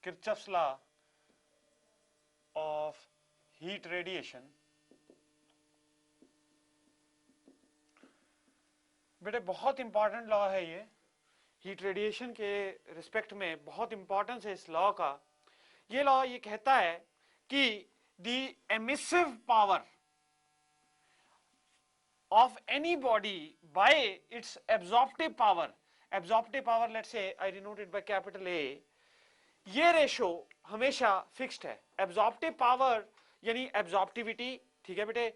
Kirchhoff's law of heat radiation। बेटे बहुत important law है ये, हीट रेडिएशन के रिस्पेक्ट में बहुत इंपॉर्टेंस है इस लॉ का। ये लॉ ये कहता है कि the emissive power of any body by its absorptive power, let's say I denote it by capital A, ये रेशो हमेशा फिक्स्ड है। एब्जॉर्प्टिव पावर यानी एब्जॉर्प्टिविटी, ठीक है बेटे,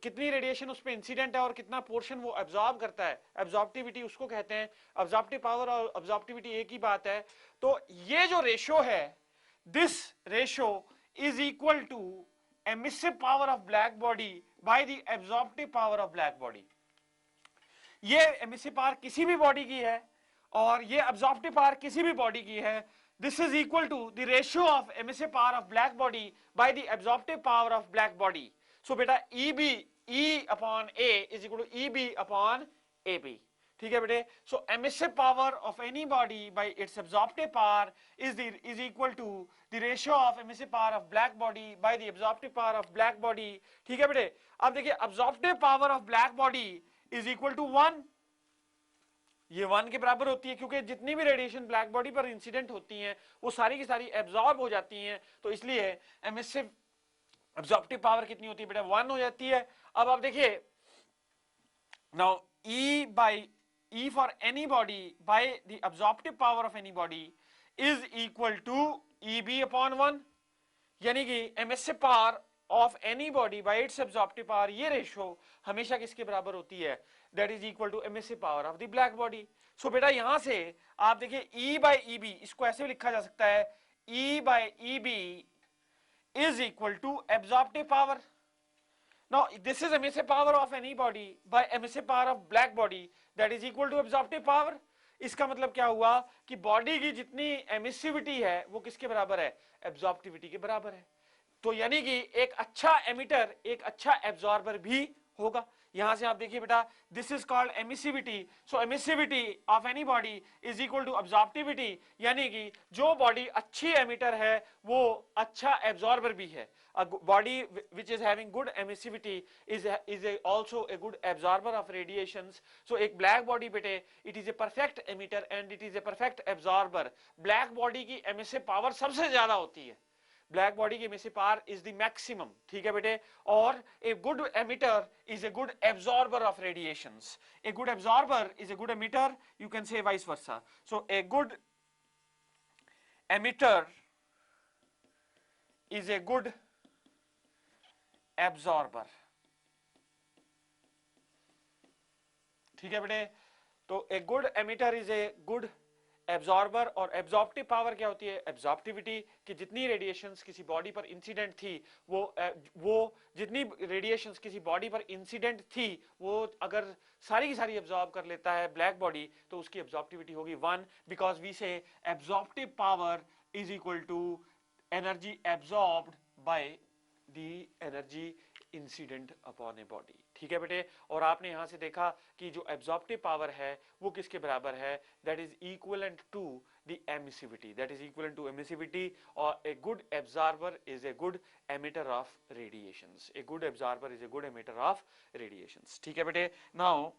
कितनी रेडिएशन उस पर इंसिडेंट है और कितना पोर्शन वो एब्जॉर्ब करता है, एब्जॉर्प्टिविटी उसको कहते हैं। एब्जॉर्प्टिव पावर और एब्जॉर्प्टिविटी एक ही बात है। तो ये जो रेशो है, this ratio is equal to emissive power of black body by the absorptive power of black body. ये एमिसिव पावर किसी भी बॉडी की है और ये एब्जॉर्प्टिव पावर किसी भी बॉडी की है। This is equal to the ratio of emissive power of black body by the absorptive power of black body. So बेटा E upon A is equal to EB upon AB, ठीक है बेटे। So emissive power of any body by its absorptive power is equal to the ratio of emissive power of black body by the absorptive power of black body, ठीक है बेटे। अब देखिए absorptive power of black body is equal to 1, ये 1 के बराबर होती है, क्योंकि जितनी भी रेडिएशन ब्लैक बॉडी पर इंसिडेंट होती हैं वो सारी की सारी एब्जॉर्ब हो जाती हैं। तो इसलिए एमिसिव एब्जॉर्प्टिव पावर कितनी होती है बेटा, 1 हो जाती है। अब आप देखिए, now E for any body by the absorptive power of any body is equal to EB upon 1, यानी कि emissive power of any body by its absorptive power, ये रेशो हमेशा किसके बराबर होती है, that is equal to emissive power of the black body. So बेटा यहां से आप देखिए E बाय EB, इसको ऐसे भी लिखा जा सकता है, E by EB is equal to absorptive power. Now this is emissive power of any body by emissive power of black body, that is equal to absorptive power. इसका मतलब क्या हुआ कि बॉडी की जितनी एमिसिविटी है वो किसके बराबर है, एब्जॉर्प्टिविटी के बराबर है। तो यानी कि एक अच्छा एमिटर एक अच्छा एब्जॉर्बर भी होगा। यहां से आप देखिए बेटा, this is called emissivity. So emissivity of any body is equal to absorptivity, यानी कि जो बॉडी अच्छी एमिटर है वो अच्छा एब्जॉर्बर भी है। Body which is having good emissivity is also a good absorber of radiations. So एक ब्लैक बॉडी बेटे, it is a perfect emitter and it is a perfect absorber. Black body की emissive power सबसे ज्यादा होती है, black body की emissive power is the maximum, ठीक है बेटे। और a good emitter is a good absorber of radiations. A good absorber is a good emitter, you can say vice versa. So A good emitter is a good absorber, ठीक है बेटे। तो ए good emitter is a good absorber. और absorptive power क्या होती है, absorptivity, कि जितनी रेडिएशंस किसी बॉडी पर इंसिडेंट थी वो जितनी रेडिएशंस किसी बॉडी पर इंसिडेंट थी वो अगर सारी की सारी एब्जॉर्ब कर लेता है ब्लैक बॉडी, तो उसकी एब्जॉर्प्टिविटी होगी 1, because we say absorptive power is equal to energy absorbed by the energy incident upon a body, ठीक है बेटे। और आपने यहां से देखा कि जो एब्जॉर्प्टिव पावर है वो किसके बराबर है, that is equivalent to the emissivity, that is equivalent to emissivity. और a good absorber is a good emitter of radiations, a good absorber is a good emitter of radiations, ठीक है बेटे। Now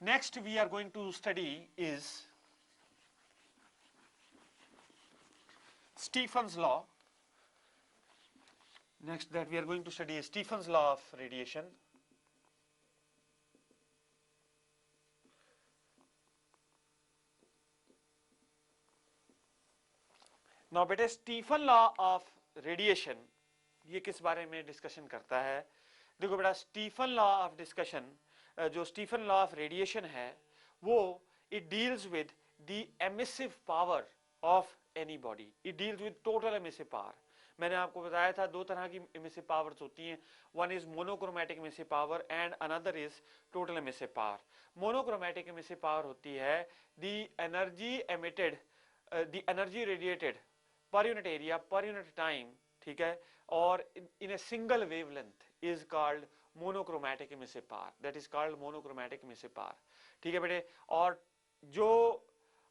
next we are going to study is Stephen's law. Next that we are going to study is Stephen's law of radiation. Now बेटे Stephen law of radiation ये किस बारे में discussion करता है, देखो बेटा स्टीफन लॉ ऑफ डिस्कशन, जो स्टीफन लॉ ऑफ रेडिएशन है वो it deals with the emissive power of any body, it deals with total emissive power. मैंने आपको बताया था दो तरह की एमिसिव पावर्स होती हैं, one is monochromatic emissive power and another is total emissive power. Monochromatic emissive power होती है the energy emitted, the energy radiated per unit area per unit time, ठीक है, और in a single wavelength is called monochromatic emissive power, that is called monochromatic emissive power, ठीक है बेटे। और जो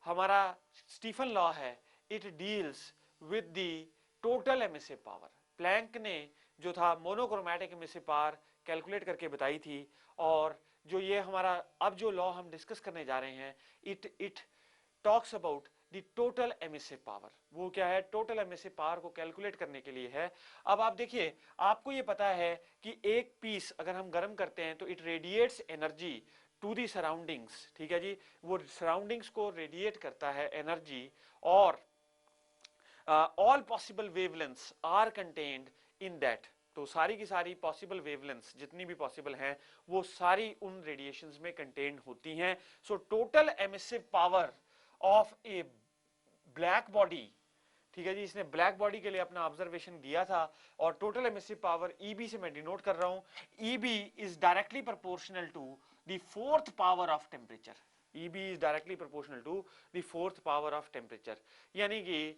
हमारा स्टीफन लॉ है, it deals with the total emissive power. Planck ने जो था मोनोक्रोमैटिक एमिसिव पावर कैलकुलेट करके बताई थी, और जो ये हमारा अब जो लॉ हम डिस्कस करने जा रहे हैं, it talks about the total emissive power. वो क्या है, टोटल एमिसिव पावर को कैलकुलेट करने के लिए है। अब आप देखिए, आपको ये पता है कि एक पीस अगर हम गर्म करते हैं तो it radiates energy to the surroundings, ठीक है जी, वो सराउंडिंग्स को रेडिएट करता है एनर्जी, और all possible wavelengths are contained in that. तो सारी की सारी पॉसिबल वेवलेंथ्स जितनी भी पॉसिबल हैं वो सारी उन रेडिएशंस में कंटेन्ड होती हैं। So total emissive power of A black body, ठीक है जी, इसने ब्लैक बॉडी के लिए अपना ऑब्जर्वेशन दिया था, और टोटल एमिसिव पावर ईबी से मैं डिनोट कर रहा हूं। EB is directly proportional to the fourth power of temperature. EB is directly proportional to the fourth power of temperature, यानी कि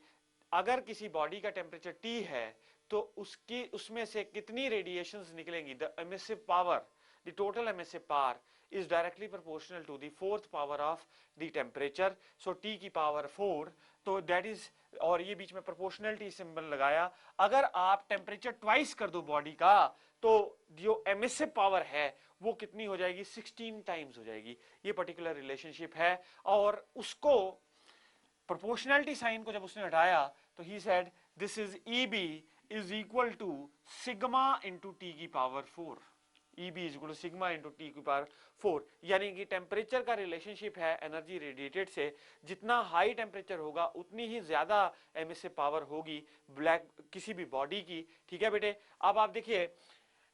अगर किसी बॉडी का टेम्परेचर टी है तो उसकी उसमें से कितनी रेडिएशंस निकलेंगी, the emissive power, the total emissive power is directly proportional to the fourth power of the temperature. So T की power 4, तो that is, और ये बीच में proportionality symbol लगाया। अगर आप टेम्परेचर ट्वाइस कर दो बॉडी का, तो जो एमिसिव पावर है वो कितनी हो जाएगी, 16 टाइम्स हो जाएगी। ये पर्टिकुलर रिलेशनशिप है, और उसको प्रोपोर्शनैलिटी साइन को जब उसने हटाया तो ही said this is EB is equal to sigma into T की power 4। EB is equal to sigma into T की पावर 4, यानी कि टेम्परेचर का रिलेशनशिप है एनर्जी रेडिएटेड से, जितना हाई टेम्परेचर होगा उतनी ही ज्यादा एमिसिव पावर होगी ब्लैक किसी भी बॉडी की, ठीक है बेटे। अब आप देखिए,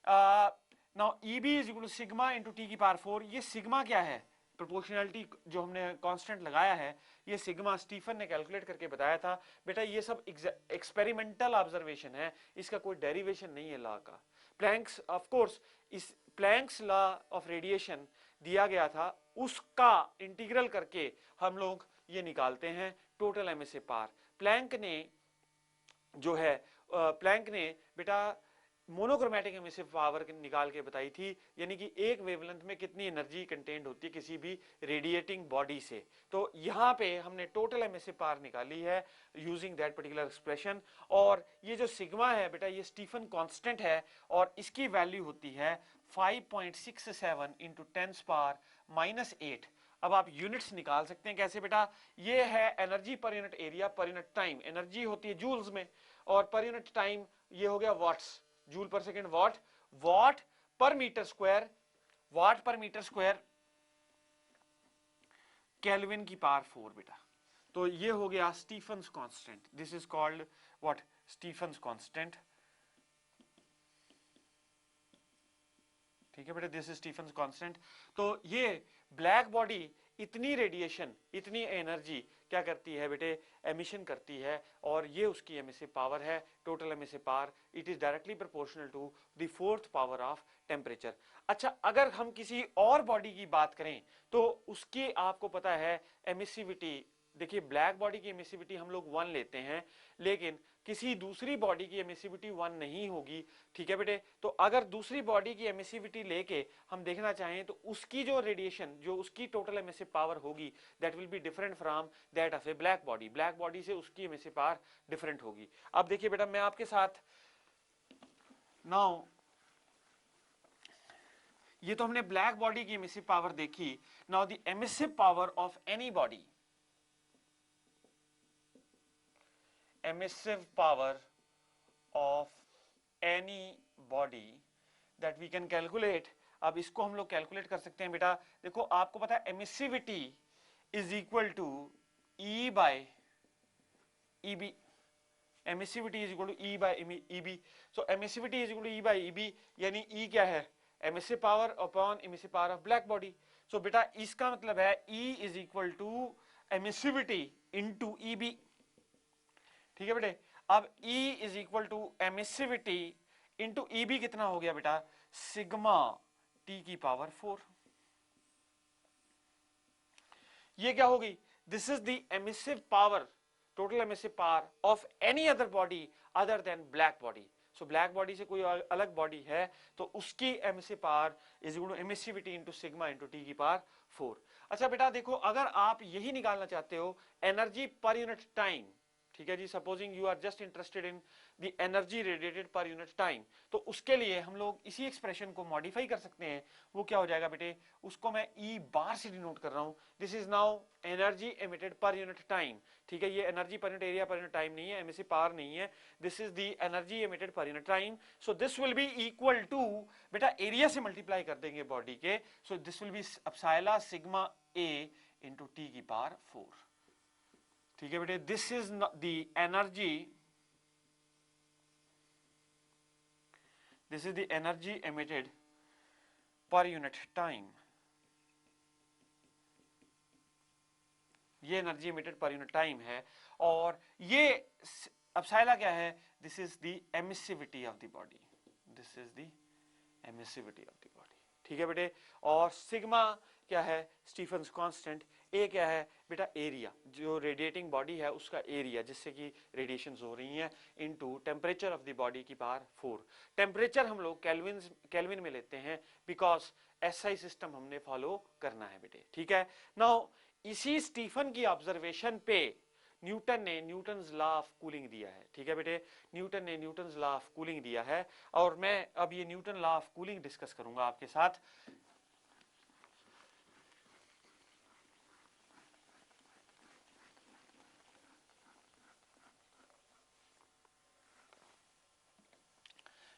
now EB is equal to sigma into T की पावर 4। ये सिग्मा क्या है, प्रोपोर्शनैलिटी जो हमने कांस्टेंट लगाया है, ये सिग्मा स्टीफन ने कैलकुलेट करके बताया था। बेटा ये सब एक्सपेरिमेंटल ऑब्जर्वेशन है, इसका कोई डेरिवेशन नहीं है लॉ का। प्लैंक्स ऑफ कोर्स, इस प्लैंक्स लॉ ऑफ रेडिएशन दिया गया था, उसका इंटीग्रल करके हम लोग ये निकालते हैं टोटल एमिसिव पावर। प्लैंक ने जो है, प्लैंक ने बेटा मोनोक्रोमैटिक एमिसिव पावर निकाल के बताई थी, यानी कि एक वेवलेंथ में कितनी एनर्जी कंटेन्ड होती है किसी भी रेडिएटिंग बॉडी से। तो यहाँ पे हमने टोटल एमिसिव पावर निकाली है यूजिंग दैट पर्टिकुलर एक्सप्रेशन। और ये जो सिग्मा है बेटा, ये स्टीफन कांस्टेंट है, और इसकी वैल्यू होती है 5.67 इंटू 10 पावर -8। अब आप यूनिट्स निकाल सकते हैं कैसे बेटा, ये है energy per unit area per unit time. Energy होती है जूल्स में, और पर यूनिट टाइम ये हो गया watts, joule per second watt, watt per metre square, watt per metre square kelvin की पावर 4 बेटा। तो ये हो गया Stefan's constant, this is called what, Stefan's constant, ठीक है बेटा, दिस इज स्टीफन्स कांस्टेंट। तो ये ब्लैक बॉडी इतनी रेडिएशन, इतनी एनर्जी क्या करती है बेटे, एमिशन करती है, और ये उसकी एमिसिव पावर है, total emissive power. It is directly proportional to the fourth power of temperature. अच्छा, अगर हम किसी और बॉडी की बात करें तो उसकी आपको पता है एमिसिविटी, देखिए ब्लैक बॉडी की एमिसिविटी हम लोग 1 लेते हैं, लेकिन किसी दूसरी बॉडी की एमिसिविटी 1 नहीं होगी, ठीक है बेटे। तो अगर दूसरी बॉडी की एमिसिविटी लेके हम देखना चाहें तो उसकी जो रेडिएशन, जो उसकी टोटल एमिसिव पावर होगी, that will be different from that of A black body. Black body से उसकी एमिसिव पावर डिफरेंट होगी। अब देखिए बेटा, मैं आपके साथ नाउ, ये तो हमने ब्लैक बॉडी की एमिसिव पावर देखी। Now the emissive power of any body, emissive power of any body that we can calculate। अब इसको हम लोग कैलकुलेट कर सकते हैं बेटा। देखो आपको पता है emissivity is equal to E by EB, emissivity is equal to E by EB। So emissivity is equal to E by EB, यानी E क्या है, emissive power upon emissive power of black body. So बेटा इसका मतलब है E is equal to emissivity into EB, ठीक है बेटे। अब E is equal to emissivity into EB कितना हो गया बेटा, सिग्मा T की पावर 4। ये क्या होगी, this is the emissive power, total emissive power of any other body other than black body. So black body से कोई अलग बॉडी है तो उसकी emissive power is equal to emissivity into sigma into T की पावर 4। अच्छा बेटा देखो, अगर आप यही निकालना चाहते हो एनर्जी पर यूनिट टाइम, ठीक है जी, supposing you are just interested in the energy radiated per unit time, तो उसके लिए हम लोग इसी एक्सप्रेशन को मॉडिफाई कर सकते हैं। वो क्या हो जाएगा बेटे, उसको मैं ई बार से डिनोट कर रहा हूं। This is now energy emitted per unit time, ठीक है, ये energy per unit area per unit time नहीं है, एमएससी पावर नहीं है, this is the energy emitted per unit time. So this will be equal to, बेटा area से multiply कर देंगे बॉडी के, so this will be epsilon sigma A into T की पावर 4, ठीक है बेटे। This is the energy, this is the energy emitted per unit time, ये energy emitted per unit time है, और ये एप्सिलॉन क्या है, this is the emissivity of the body, this is the emissivity of the body, ठीक है बेटे। और सिग्मा क्या है, स्टीफन्स कांस्टेंट, ए क्या है बेटा, एरिया, जो रेडिएटिंग बॉडी है उसका एरिया जिससे कि रेडिएशंस हो रही हैं, into temperature of the body की पावर 4। टेम्परेचर हम लोग केल्विन में लेते हैं बिकॉज एसआई सिस्टम हमने फॉलो करना है बेटे, ठीक है। नाउ इसी स्टीफन की ऑब्जर्वेशन पे न्यूटन ने न्यूटन्स लॉ ऑफ कूलिंग दिया है, ठीक है बेटे, न्यूटन ने न्यूटन्स लॉ ऑफ कूलिंग दिया है, और मैं अब ये Newton law of cooling discuss करूंगा आपके साथ।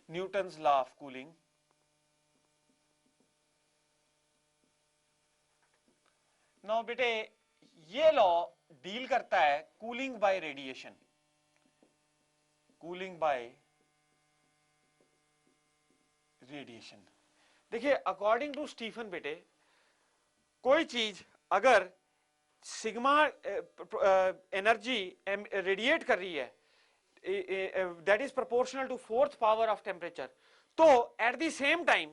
Newton's law of cooling, now बेटे ये लॉ डील करता है cooling by radiation, cooling by radiation. देखिए अकॉर्डिंग टू स्टीफन बेटे, कोई चीज अगर सिग्मा एनर्जी रेडिएट कर रही है that is proportional to fourth power of temperature, तो at the same time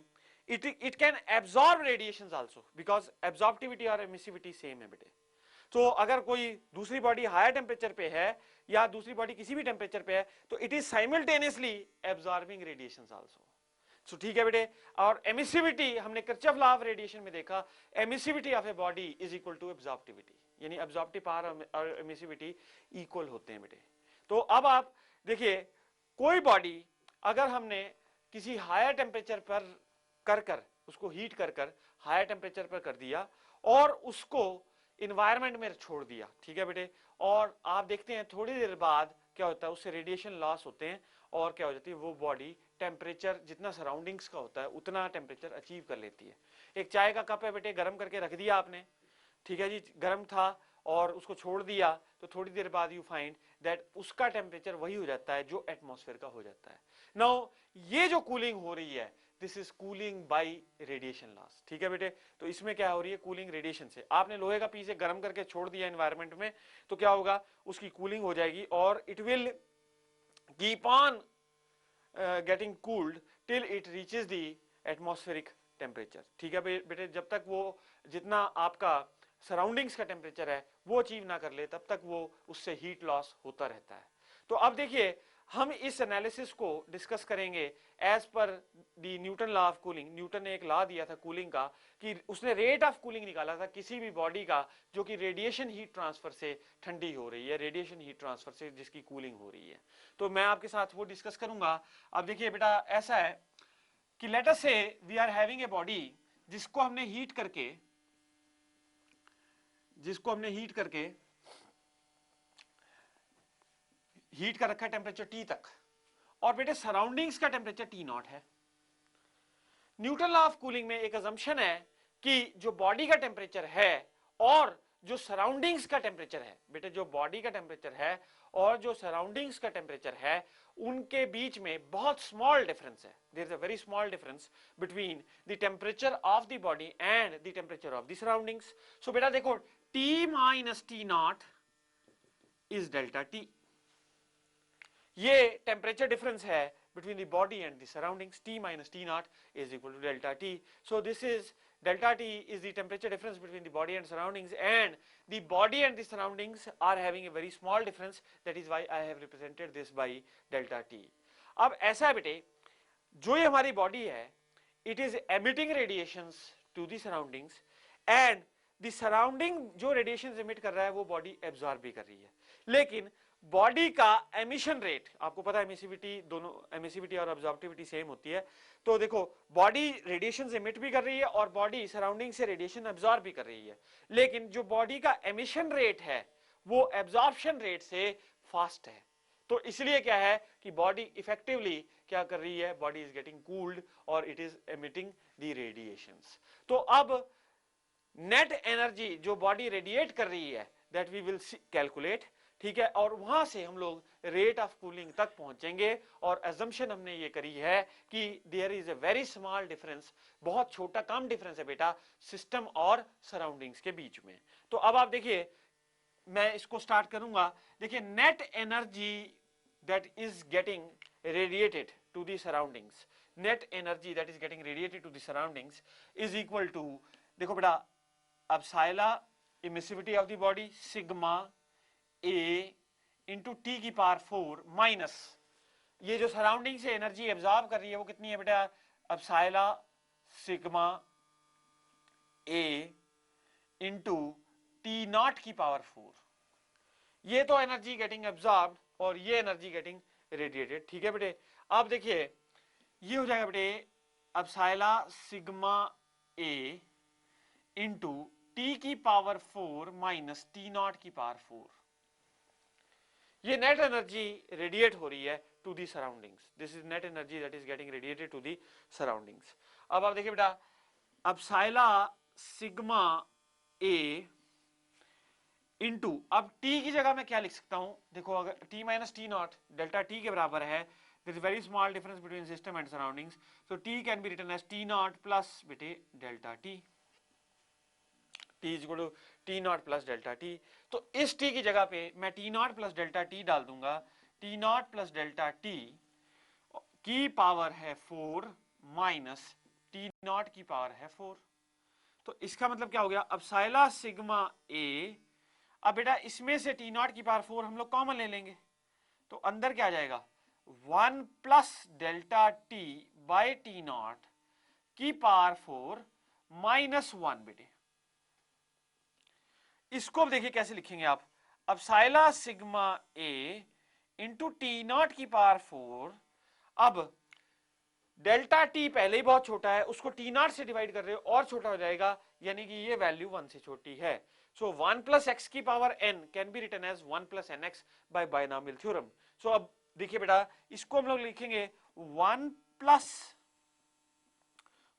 it can absorb radiations also because absorptivity और emissivity same है बेटे। तो अगर कोई दूसरी बॉडी हायर टेम्परेचर पे है या दूसरी बॉडी किसी भी टेम्परेचर पे है तो it is simultaneously absorbing radiations also. So ठीक है बेटे, और एमिसिविटी हमने किरचॉफ लॉ ऑफ रेडिएशन में देखा, emissivity of a body is equal to absorptivity, यानी एब्जॉर्प्टिव पावर और एमिसिविटी इक्वल होते हैं बेटे। तो अब आप देखिए, कोई बॉडी अगर हमने किसी हायर टेम्परेचर पर कर उसको हीट कर हायर टेम्परेचर पर कर दिया और उसको इन्वायरमेंट में छोड़ दिया, ठीक है बेटे, और आप देखते हैं थोड़ी देर बाद क्या होता है, उससे रेडिएशन लॉस होते हैं और क्या हो जाती है, वो बॉडी टेम्परेचर जितना सराउंडिंग्स का होता है उतना टेम्परेचर अचीव कर लेती है। एक चाय का कप है बेटे, गर्म करके रख दिया आपने, ठीक है जी, गर्म था और उसको छोड़ दिया तो थोड़ी देर बाद यू फाइंड दैट उसका टेम्परेचर वही हो जाता है जो एटमॉस्फेयर का हो जाता है। नाउ ये जो कूलिंग हो रही है, this is cooling by radiation loss, ठीक है बेटे। तो इसमें क्या हो रही है, कूलिंग रेडिएशन से। आपने लोहे का पीस गर्म करके छोड़ दिया एनवायरमेंट में तो क्या होगा, उसकी कूलिंग हो जाएगी और it will keep on getting cooled till it reaches the atmospheric temperature, ठीक है बेटे। जब तक वो जितना आपका सराउंडिंग्स का टेम्परेचर है वो अचीव ना कर ले तब तक वो उससे हीट लॉस होता रहता है। तो अब देखिए हम इस एनालिसिस को डिस्कस करेंगे as per the Newton law of cooling. Newton ने एक लॉ दिया था कूलिंग का कि उसने रेट ऑफ कूलिंग निकाला था किसी भी बॉडी का जो कि रेडिएशन हीट ट्रांसफर से ठंडी हो रही है, रेडिएशन हीट ट्रांसफर से जिसकी कूलिंग हो रही है। तो मैं आपके साथ वो डिस्कस करूंगा। अब देखिए बेटा ऐसा है कि let us say we are having a body जिसको हमने हीट करके हीट कर रखा है टेम्परेचर टी तक, और बेटे सराउंडिंग्स का टेम्परेचर टी नॉट है। न्यूटन लॉ ऑफ कूलिंग में एक अजम्पशन है कि जो बॉडी का टेम्परेचर है और जो सराउंडिंग्स का टेम्परेचर है, बेटे जो बॉडी का टेम्परेचर है और जो सराउंडिंग्स का टेम्परेचर है उनके बीच में बहुत स्मॉल डिफरेंस है। There is a very small difference between the temperature of the body and the temperature of the surroundings. So बेटा देखो T minus T not is delta T, ये टेम्परेचर डिफरेंस है between the body and the surroundings. T minus T naught is equal to delta T. So this is delta T is the temperature difference between the body and surroundings, and the body and the surroundings are having a very small difference. That is why I have represented this by delta T. अब ऐसा है बेटे, जो ये हमारी body है, it is emitting radiations to the surroundings, and the surrounding जो radiation emit कर रहा है वो बॉडी एब्जॉर्ब भी कर रही है। लेकिन बॉडी का एमिशन रेट, आपको पता है एमिसिविटी, दोनों एमिसिविटी और अब्जॉर्प्टिविटी सेम होती है, तो देखो बॉडी रेडिएशन एमिट भी कर रही है और बॉडी सराउंडिंग से रेडिएशन एब्जॉर्ब भी कर रही है, लेकिन जो बॉडी का एमिशन रेट है वो एब्जॉर्प्शन रेट से फास्ट है। तो इसलिए क्या है कि बॉडी इफेक्टिवली क्या कर रही है, बॉडी इज गेटिंग कूल्ड और it is emitting the radiations. तो अब नेट एनर्जी जो बॉडी रेडिएट कर रही है दैट वी विल कैलकुलेट, ठीक है, और वहां से हम लोग रेट ऑफ कूलिंग तक पहुंचेंगे। और एजम्पशन हमने ये करी है कि there is a very small difference, बहुत छोटा कम डिफरेंस है बेटा सिस्टम और सराउंडिंग्स के बीच में। तो अब आप देखिए, मैं इसको स्टार्ट करूंगा। देखिए, net energy that is getting radiated to the surroundings, net energy that is getting radiated to the surroundings is equal to, देखो बेटा, epsilon emissivity of the body sigma A into T की power 4 minus ये जो surrounding से energy absorb कर रही है वो कितनी है बेटा, epsilon sigma A into T naught की पावर 4। ये तो एनर्जी गेटिंग एब्जॉर्ब और ये एनर्जी गेटिंग रेडिएटेड, ठीक है बेटे। अब देखिए ये हो जाएगा बेटे epsilon sigma A into T की पावर 4 माइनस टी नॉट की पावर 4। ये नेट एनर्जी रेडिएट हो रही है to the surroundings, this is net energy that is getting radiated to the surroundings. अब आप देखिए बेटा, एप्सिलॉन सिग्मा ए इंटू, अब टी की जगह मैं क्या लिख सकता हूं, देखो अगर T minus T naught delta T के बराबर है, there is very small difference between system and surroundings, so t can be written as t naught plus बेटे delta t, t is equal to t naught plus delta t। तो इस t की जगह पे मैं t naught plus delta t डाल दूंगा, t naught plus delta t की पावर है 4 माइनस t naught की पावर है 4। तो इसका मतलब क्या हो गया, एप्सिलॉन सिग्मा a, अब बेटा इसमें से t naught की पावर 4 हम लोग कॉमन ले लेंगे, तो अंदर क्या आ जाएगा 1 plus delta T by T naught की पावर 4 माइनस 1 बेटे। इसको देखिए कैसे लिखेंगे आप, epsilon sigma A into T naught की पावर 4। अब डेल्टा टी पहले ही बहुत छोटा है, उसको टी नॉट से डिवाइड कर रहे हो और छोटा हो जाएगा, यानी कि ये वैल्यू 1 से छोटी है। सो 1 प्लस एक्स की power n can be written as 1 plus n x by binomial theorem. So अब देखिए बेटा, इसको हम लोग लिखेंगे 1 plus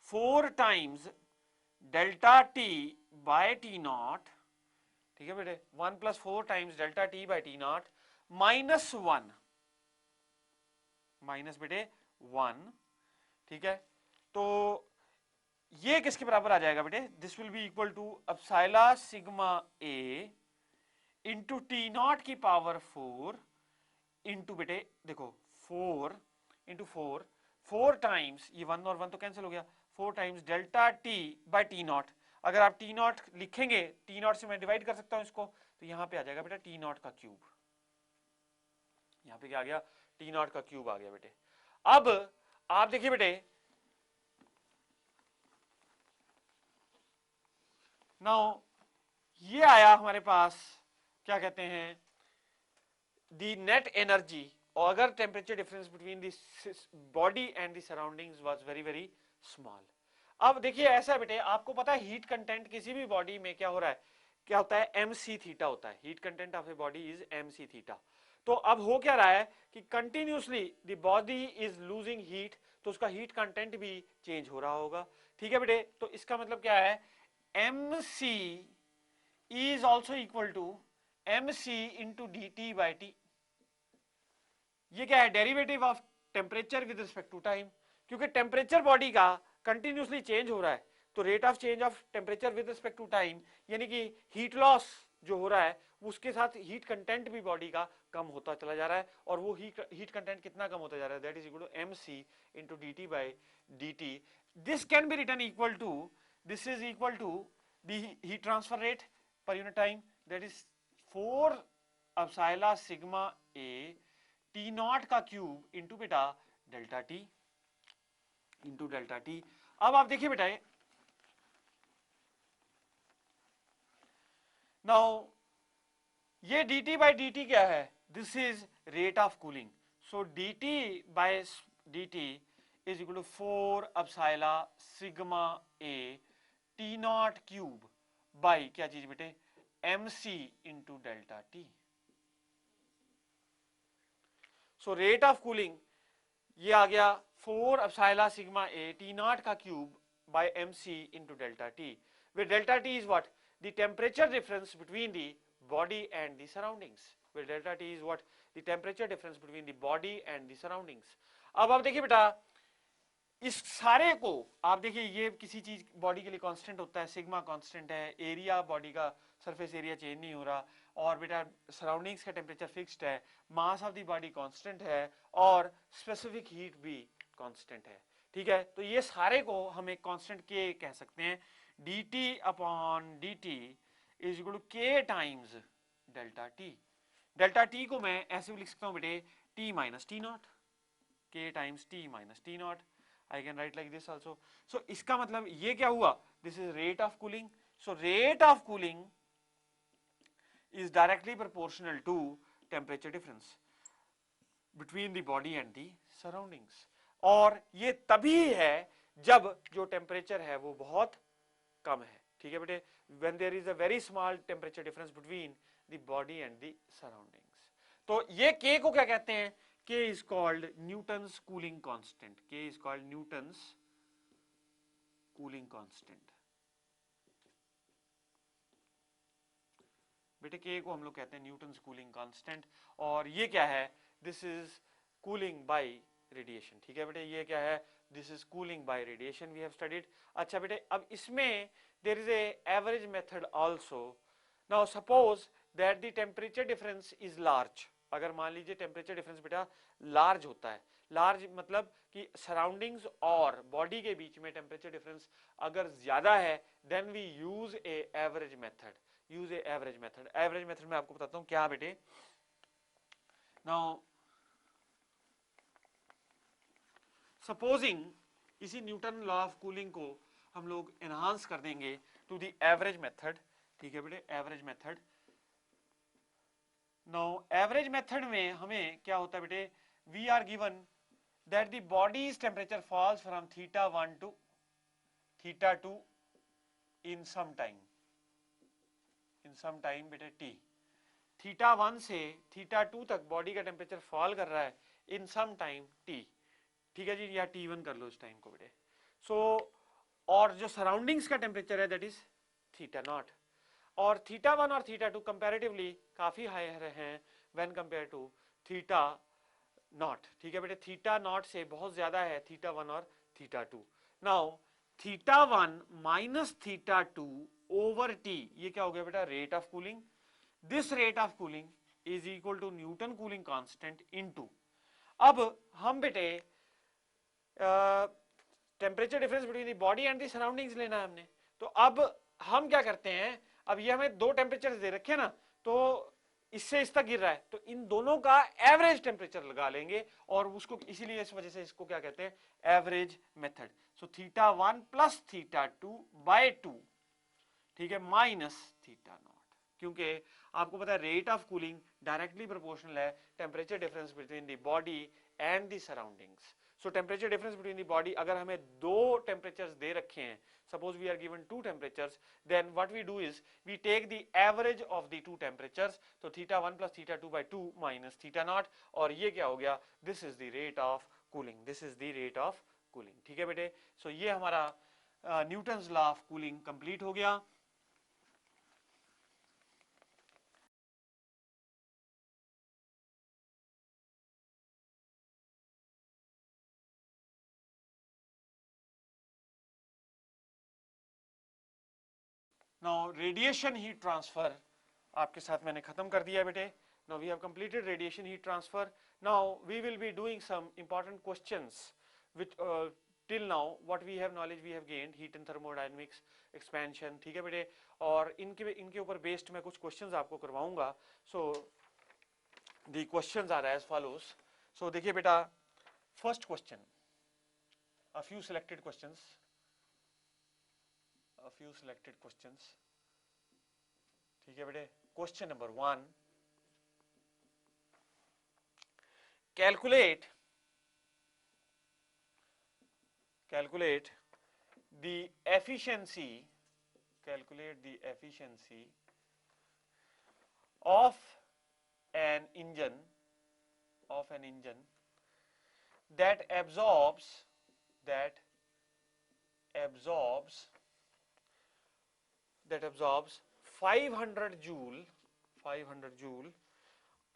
4 times delta T by T not, ठीक है बेटे, 1 plus 4 times delta T by T not minus 1, minus बेटे 1, ठीक है। तो ये किसके बराबर आ जाएगा बेटे, this will be equal to epsilon sigma A into T naught की पावर 4 इंटू बेटे देखो 4 इंटू 4 टाइम्स, ये 1 और 1 तो कैंसिल हो गया, 4 times delta T by T naught. अगर आप टी नॉट लिखेंगे, टी नॉट से मैं डिवाइड कर सकता हूं इसको, तो यहां पे आ जाएगा बेटा टी नॉट का क्यूब, यहां पे क्या आ गया, टी नॉट का क्यूब आ गया बेटे। अब आप देखिए बेटे, नाउ ये आया हमारे पास, क्या कहते हैं, दी नेट एनर्जी, और अगर temperature difference between the body and the surroundings was very very small. अब देखिए ऐसा है बेटे, आपको पता है हीट कंटेंट किसी भी बॉडी में क्या हो रहा है, क्या होता है, mc थीटा होता है, heat content of a body is mc theta. तो अब हो क्या रहा है कि continuously the body is losing heat, तो उसका हीट कंटेंट भी चेंज हो रहा होगा, ठीक है बेटे। तो इसका मतलब क्या है, mc is also equal to mc into dt by t। ये क्या है, derivative of temperature with respect to time, क्योंकि टेम्परेचर बॉडी का कंटिन्यूसली चेंज हो रहा है, तो rate of change of temperature with respect to time, यानी कि हीट लॉस जो हो रहा है उसके साथ हीट कंटेंट भी बॉडी का कम होता चला जा रहा है, और वो हीट कंटेंट कितना कम होता जा रहा है, that is equal to mc into dt by dt। This can be written equal to, this is equal to the heat transfer rate per unit time, that is 4 epsilon sigma A T not का cube into बेटा delta T into delta T. अब आप देखिए बेटा, now ये dt by dt क्या है, this is rate of cooling. So dt by dt is equal to 4 epsilon sigma a T not cube by क्या चीज बेटे, mc into delta T. So rate of cooling ये आ गया 4 epsilon sigma a T not का cube by mc into delta t, where delta t is what, the temperature difference between the body and the surroundings, where delta t is what, the temperature difference between the body and the surroundings। अब आप देखिए बेटा, इस सारे को आप देखिए, ये किसी चीज बॉडी के लिए कांस्टेंट होता है, सिग्मा कांस्टेंट है, एरिया बॉडी का सरफेस एरिया चेंज नहीं हो रहा, और बेटा सराउंडिंग्स का टेम्परेचर फिक्स्ड है, mass of the body constant है, और स्पेसिफिक हीट भी कांस्टेंट है। ठीक है, तो ये सारे को हम एक कांस्टेंट के कह सकते हैं, dt upon dt is equal to K times delta T. Delta T को मैं ऐसे भी लिख सकता हूं बेटे, t minus T not, K times t minus T not, I can write like this also. So इसका मतलब ये क्या हुआ, this is rate of cooling. So rate of cooling is directly proportional to temperature difference between the body and the surroundings। और ये तभी है जब जो टेम्परेचर है वो बहुत कम है। ठीक है बेटे, when there is a very small temperature difference between the body and the surroundings। तो ये K को क्या कहते हैं, K is called Newton's cooling constant, K is called Newton's cooling constant। बेटे के को हम लोग कहते हैं न्यूटन्स कूलिंग कांस्टेंट, और ये क्या है, this is cooling by radiation. ठीक है बेटे, ये क्या है, this is cooling by radiation, we have studied. अच्छा बेटे, अब इसमें there is a average method also. Now suppose that the temperature difference is large, अगर मान लीजिए टेम्परेचर डिफरेंस बेटा लार्ज होता है, लार्ज मतलब कि सराउंडिंग्स और बॉडी के बीच में टेम्परेचर डिफरेंस अगर ज्यादा है, then we use a average method, use a average method. Average method में आपको बताता हूं क्या बेटे। नाउ सपोजिंग इसी न्यूटन लॉ ऑफ कूलिंग को हम लोग एनहांस कर देंगे टू द एवरेज मेथड। ठीक है बेटे, average method. Now average method में हमें क्या होता है बेटे, we are given that the body's temperature falls from θ1 to θ2 in some time, in some time बेटे t। θ1 से θ2 तक बॉडी का टेम्परेचर फॉल कर रहा है इन सम टाइम t। ठीक है जी, या t1 कर लो इस टाइम को बेटे। सो और जो सराउंडिंग्स का टेम्परेचर है दैट इज θ0, और θ1 और θ2 कंपैरेटिवली काफी हायर हैं व्हेन कंपेयर टू θ0। ठीक है बेटे, θ0 से बहुत ज्यादा है θ1 और θ2। नाउ θ1 माइनस θ2 ओवर t, ये क्या हो गया बेटा, rate of cooling. This rate of cooling is equal to Newton cooling constant into, अब हम बेटे temperature difference between the body and the surroundings लेना है हमने। तो अब हम क्या करते हैं, अब ये हमें दो टेम्परेचर दे रखे ना, तो इससे इस तक गिर रहा है, तो इन दोनों का एवरेज टेम्परेचर लगा लेंगे, और उसको इसीलिए इस वजह से इसको क्या कहते हैं, average method. So θ1 plus θ2 by 2, ठीक है, माइनस θ0, क्योंकि आपको पता है rate of cooling directly proportional है temperature difference between the body and the surroundings. So temperature difference between the body, अगर हमें दो टेम्परेचर्स दे रखे हैं, suppose we are given two temperatures, then what we do is we take the average of the two temperatures, तो θ1 plus θ2 by 2 minus θ0, और ये क्या हो गया, this is the rate of cooling, this is the rate of cooling. ठीक है बेटे, सो ये हमारा Newton's law of cooling complete हो गया। नाउ रेडिएशन हीट ट्रांसफर आपके साथ मैंने खत्म कर दिया बेटे। Now we have completed radiation heat transfer. Now we will be doing some important questions which till now what we have knowledge we have gained, heat and thermodynamics, expansion. ठीक है बेटे, और इनके ऊपर बेस्ड मैं कुछ क्वेश्चंस आपको करवाऊंगा। So the questions are as follows. So देखिए बेटा, First question, a few selected questions. ठीक है बेटे. Question number 1. Calculate the efficiency of an engine that absorbs 500 joule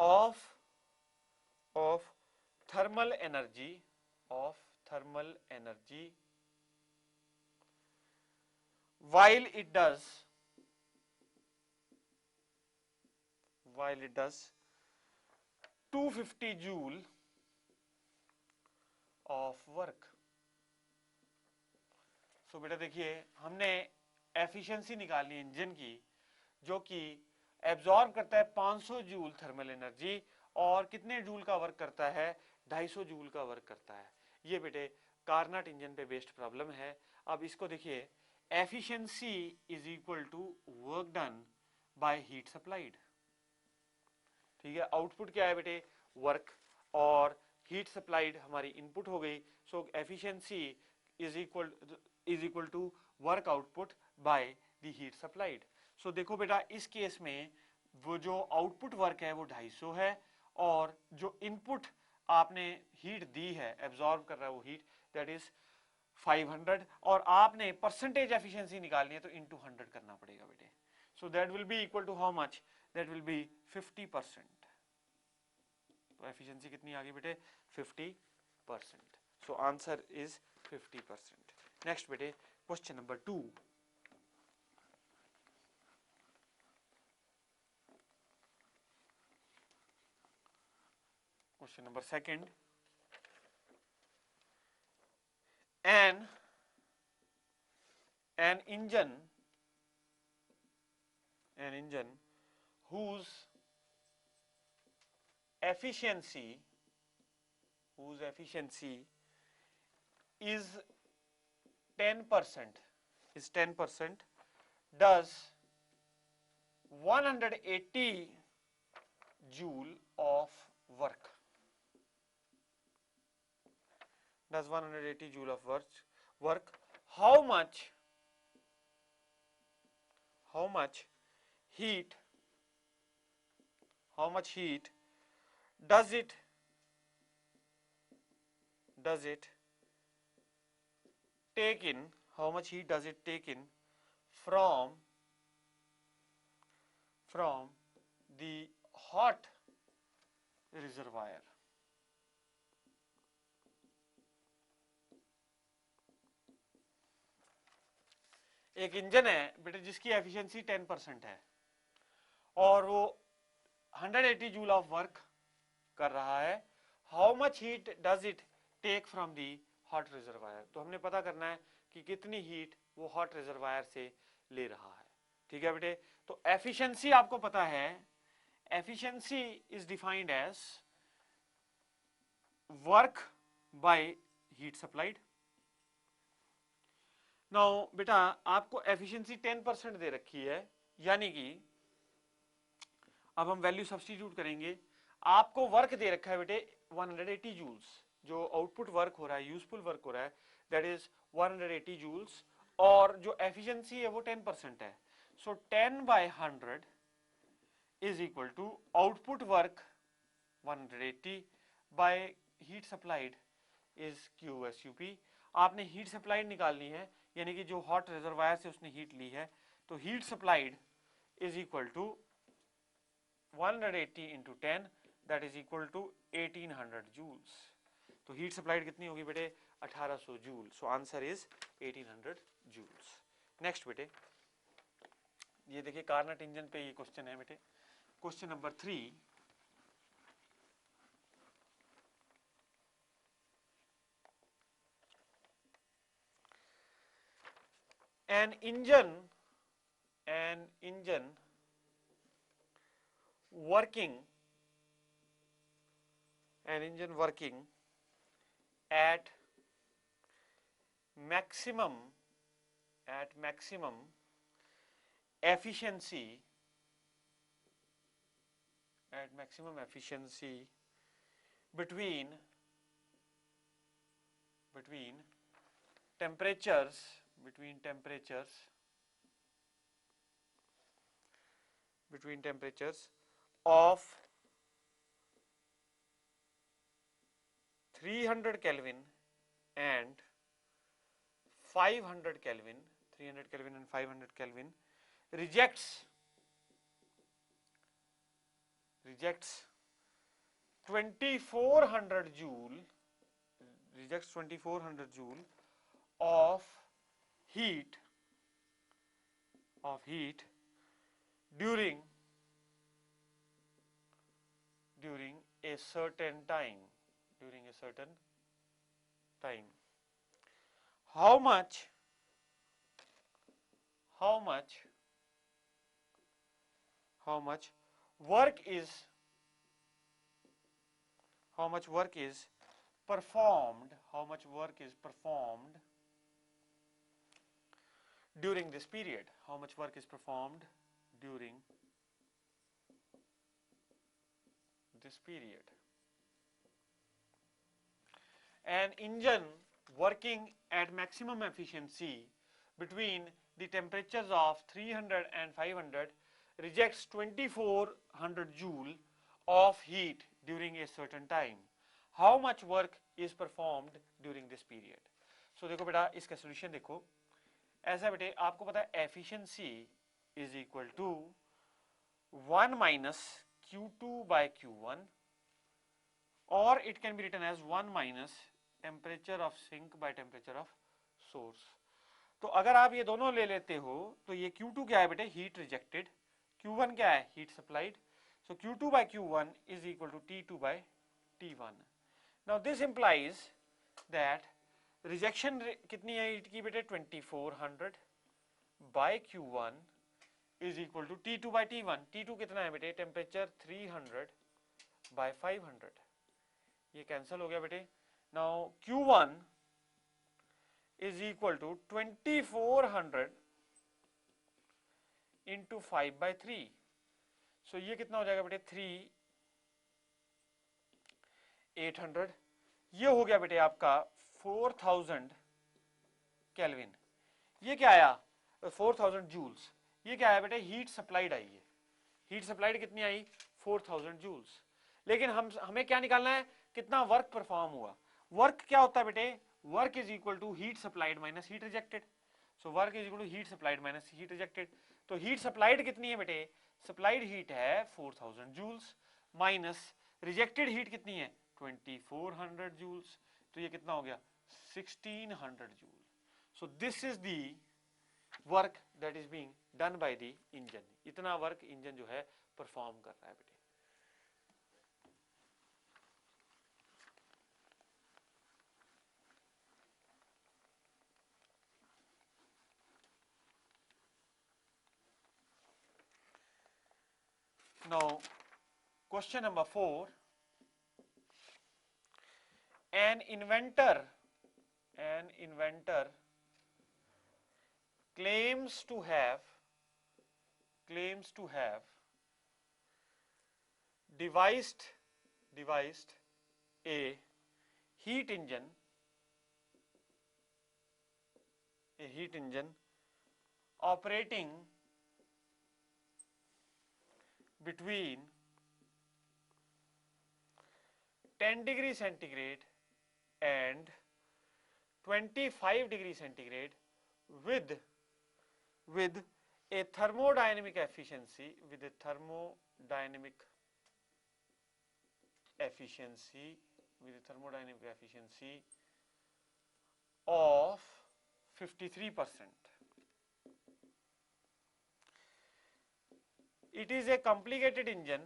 of thermal energy while it does 250 joule of work. सो बेटा देखिए, हमने efficiency निकालनी है इंजन की, जो कि एब्जॉर्ब करता है 500 जूल थर्मल एनर्जी और कितने जूल का वर्क करता है, 250 जूल का वर्क करता है. ये बेटे कार्नट इंजन पे बेस्ड प्रॉब्लम है. अब इसको देखिए, efficiency is equal to work done by heat supplied. ठीक है, आउटपुट क्या है बेटे, वर्क, और हीट सप्लाइड हमारी इनपुट हो गई. So efficiency is equal to work output by the heat supplied. So देखो बेटा, इस केस में वो जो आउटपुट वर्क है वो 250 है, और जो इनपुट आपने हीट दी है, एब्जॉर्ब कर रहा है वो हीट, दैट इज 500, और आपने परसेंटेज एफिशिएंसी निकालनी है तो इनटू 100 करना पड़ेगा बेटे. So that will be equal to how much, that will be 50%. तो एफिशिएंसी कितनी आ गई बेटे, 50%. So answer is 50%. नेक्स्ट बेटे, question number 2. Question number 2. An engine whose efficiency is 10% does 180 joule of work. Does 180 joule of work. How much heat does it take in, from the hot reservoir. एक engine है बेटे जिसकी efficiency 10% है और वो 180 joule of work कर रहा है. How much heat does it take from the hot reservoir. तो हमने पता करना है कि कितनी हीट वो हॉट रिजर्वायर से ले रहा है. ठीक है बेटे, तो एफिशिएंसी आपको पता है, efficiency is defined as work by heat supplied. Now बेटा आपको एफिशिएंसी 10% दे रखी है, यानी कि अब हम वैल्यू सब्स्टिट्यूट करेंगे. आपको वर्क दे रखा है बेटे 180 जूल्स, जो आउटपुट वर्क हो रहा है, यूजफुल वर्क हो रहा है, दैट इज 180 जूल्स, और जो एफिशिएंसी है वो 10% है. So 10/100 is equal to output work 180 by heat supplied is QSUP. आपने हीट सप्लाइड निकालनी है, यानी कि जो हॉट रिजर्वायर से उसने हीट ली है, तो heat supplied is equal to 180 into 10, that is equal to 1800 joules. तो हीट सप्लाइड कितनी होगी बेटे, 1800 joule. So answer is 1800 joules. Next बेटे, ये देखिए कार्नट इंजन पे ये क्वेश्चन है बेटे. Question number 3. An engine working at maximum efficiency between temperatures of 300 Kelvin and 500 Kelvin, 300 Kelvin and 500 Kelvin, rejects 2400 joule, of heat during a certain time. How much work is performed during this period? An engine working at maximum efficiency between the temperatures of 300 and 500 rejects 2400 joule of heat during a certain time. How much work is performed during this period? So देखो बेटा इसका solution देखो, ऐसा बेटे आपको पता है efficiency is equal to 1 minus Q2 by Q1, or it can be written as 1 minus temperature of sink by temperature of source. तो अगर आप ये दोनों ले लेते हो तो ये Q2 क्या है बेटे? Heat rejected. Q1 क्या है? Heat supplied. So Q2 by Q1 is equal to T2 by T1. Now this implies that rejection कितनी है हीट की बेटे? 2400 by Q1 is equal to T2 by T1. T2 कितना है बेटे? Temperature 300 by 500. ये कैंसिल हो गया बेटे. Now Q1 is equal to 2400 into 5 by 3. So ये कितना हो जाएगा बेटे? 3800. ये हो गया बेटे आपका 4000 केल्विन. ये क्या आया? 4000 जूल्स. ये क्या आया बेटे? हीट सप्लाइड आई है. हीट सप्लाइड कितनी आई? 4000 जूल्स. लेकिन हमें क्या निकालना है? कितना वर्क परफॉर्म हुआ. वर्क क्या होता है बेटे? Work is equal to heat supplied minus heat rejected. So work is equal to heat supplied minus heat rejected. तो हीट सप्लाइड कितनी है बेटे? सप्लाइड हीट है 4000 जूल्स माइनस रिजेक्टेड हीट कितनी है? 2400 जूल्स. तो ये कितना हो गया? 1600 joule. So this is the work that is being done by the engine. इतना वर्क इंजन जो है परफॉर्म कर रहा है बेटे. Now, question number 4. An inventor claims to have devised a heat engine operating between 10 degrees centigrade and 25 degrees centigrade with a thermodynamic efficiency of 53%. It is a complicated engine.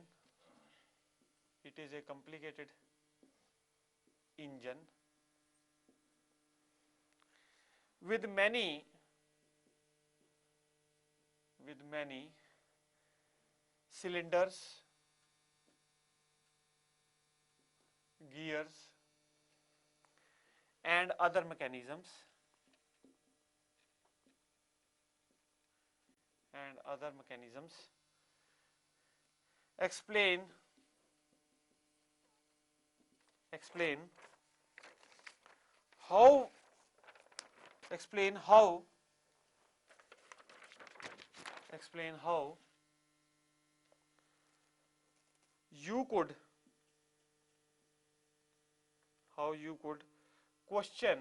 With many cylinders, gears, and other mechanisms explain how explain how you could question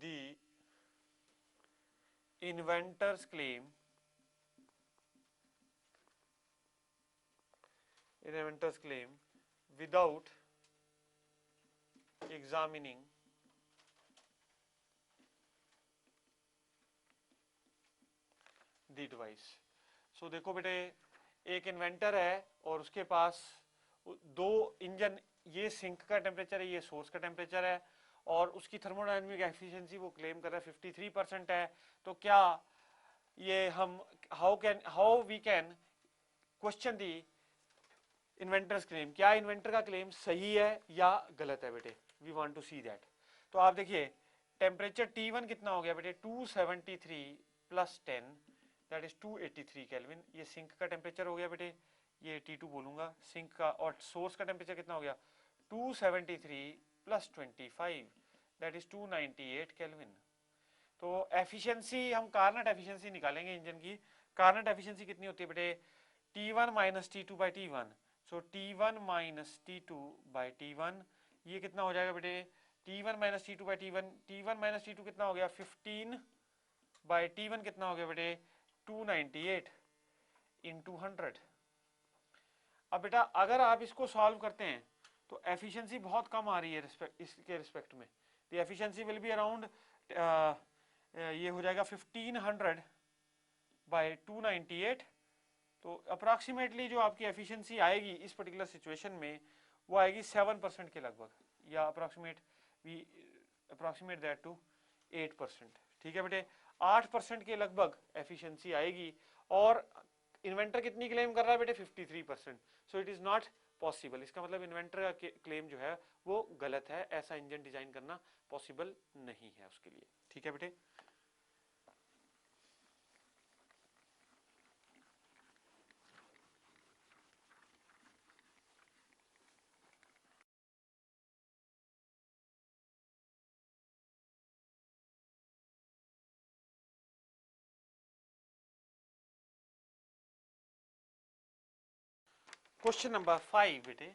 the inventor's claim without examining the device. So देखो बेटे, एक inventor है और उसके पास दो engine, ये sink का temperature है, ये सोर्स का टेम्परेचर है, और उसकी थर्मोडायनेमिक एफिशिएंसी वो क्लेम कर रहा है 53% है. तो क्या ये हम how we can question the inventor's claim, क्या इन्वेंटर का क्लेम सही है या गलत है बेटे, we want to see that. तो आप देखिए टेम्परेचर T1 कितना हो गया बेटे 273 प्लस 10 दैट इज 283 केल्विन. ये सिंक का टेम्परेचर हो गया बेटे, ये T2 बोलूंगा सिंक का. और सोर्स का टेम्परेचर कितना हो गया 273 प्लस 25 दैट इज 298 केल्विन. तो एफिशिएंसी, हम कार्नट एफिशिएंसी निकालेंगे इंजन की. कार्नट एफिशिएंसी कितनी होती है बेटे T1 minus T2 by T1. So T1 minus T2 by T1, ये कितना हो जाएगा बेटे T1 minus T2 by T1. T1 minus T2 कितना हो गया 15 बाई T1 कितना हो गया बेटे 298 इंटू 100. अब बेटा अगर आप इसको सॉल्व करते हैं तो एफिशिएंसी बहुत कम आ रही है इसके रिस्पेक्ट में. The efficiency will be around, ये हो जाएगा 1500 बाई 298. तो अप्रॉक्सीमेटली जो आपकी एफिशिएंसी आएगी इस पर्टिकुलर सिचुएशन में वो आएगी 7% के लगभग, या अप्रॉक्सीमेट दैट टू 8%. ठीक है बेटे, 8% के लगभग एफिशिएंसी आएगी. और इन्वेंटर कितनी क्लेम कर रहा है बेटे 53%. So it is not possible. इसका मतलब इन्वेंटर का क्लेम जो है वो गलत है, ऐसा इंजन डिजाइन करना पॉसिबल नहीं है उसके लिए. ठीक है बेटे. Question number 5 bete.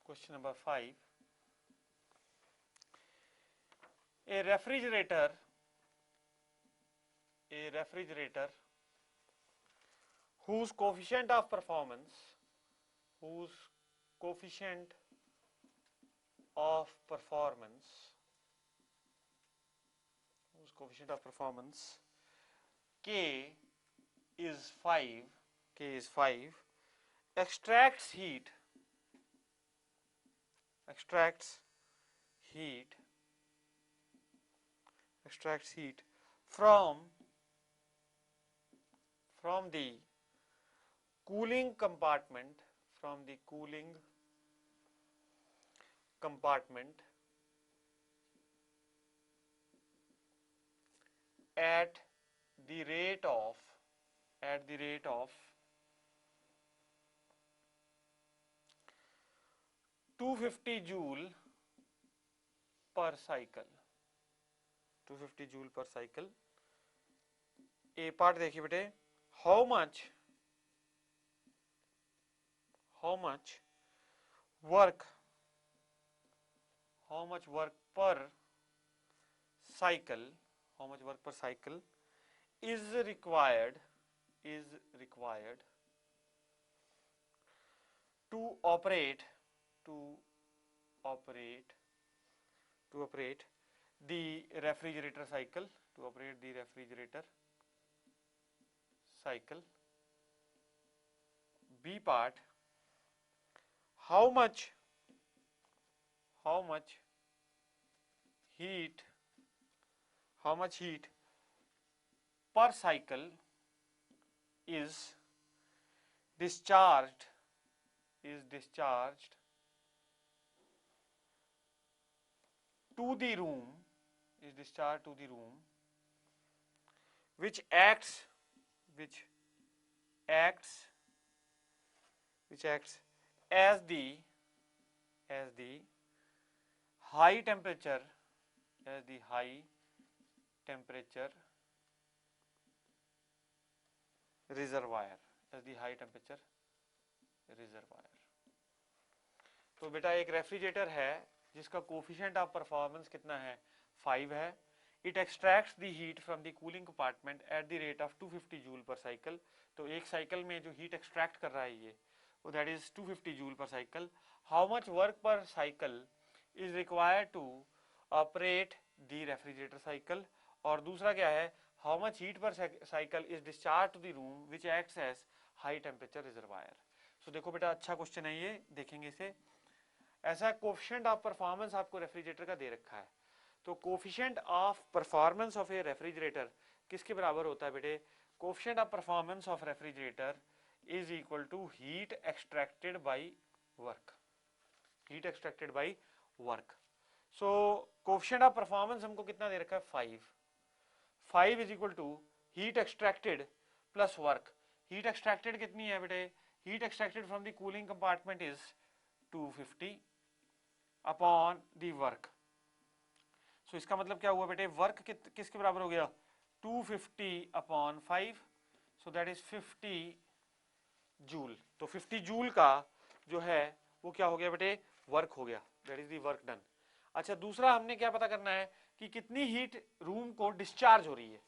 Question number 5. A refrigerator whose coefficient of performance K is 5, extracts heat from the cooling compartment at the rate of 250 joule per cycle. 250 joule per cycle. A part देखिए बेटे, how much work per cycle is required to operate the refrigerator cycle. B part, how much heat per cycle is discharged to the room, is discharged to the room, which acts as the high temperature reservoir, तो बेटा एक refrigerator है जिसका coefficient of performance कितना है 5 है. It extracts the heat from the cooling compartment at the rate of 250 joule per cycle. तो एक साइकिल में जो हीट एक्सट्रैक्ट कर रहा है ये वो that is 250 joule per cycle. How much work per cycle is required to operate the refrigerator cycle. और दूसरा क्या है how much heat per cycle is discharge to the room which acts as high temperature reservoir. So देखो बेटा अच्छा question है ये, देखेंगे इसे. ऐसा कोफिशिएंट ऑफ परफॉर्मेंस आपको रेफ्रिजरेटर का दे रखा है. तो coefficient of performance of a refrigerator किसके बराबर होता है बेटे. Coefficient of performance of refrigerator is equal to heat extracted by work. So coefficient of performance हमको कितना दे रखा है 5 is equal to heat extracted plus work. Heat extracted कितनी है बेटे, heat extracted from the cooling compartment is 250 upon the work. So इसका मतलब क्या हुआ बेटे वर्क किसके बराबर हो गया 250 upon 5. So that is 50 joule. तो 50 जूल का जो है वो क्या हो गया बेटे वर्क हो गया, that is the work done. अच्छा दूसरा हमने क्या पता करना है कि कितनी हीट रूम को डिस्चार्ज हो रही है.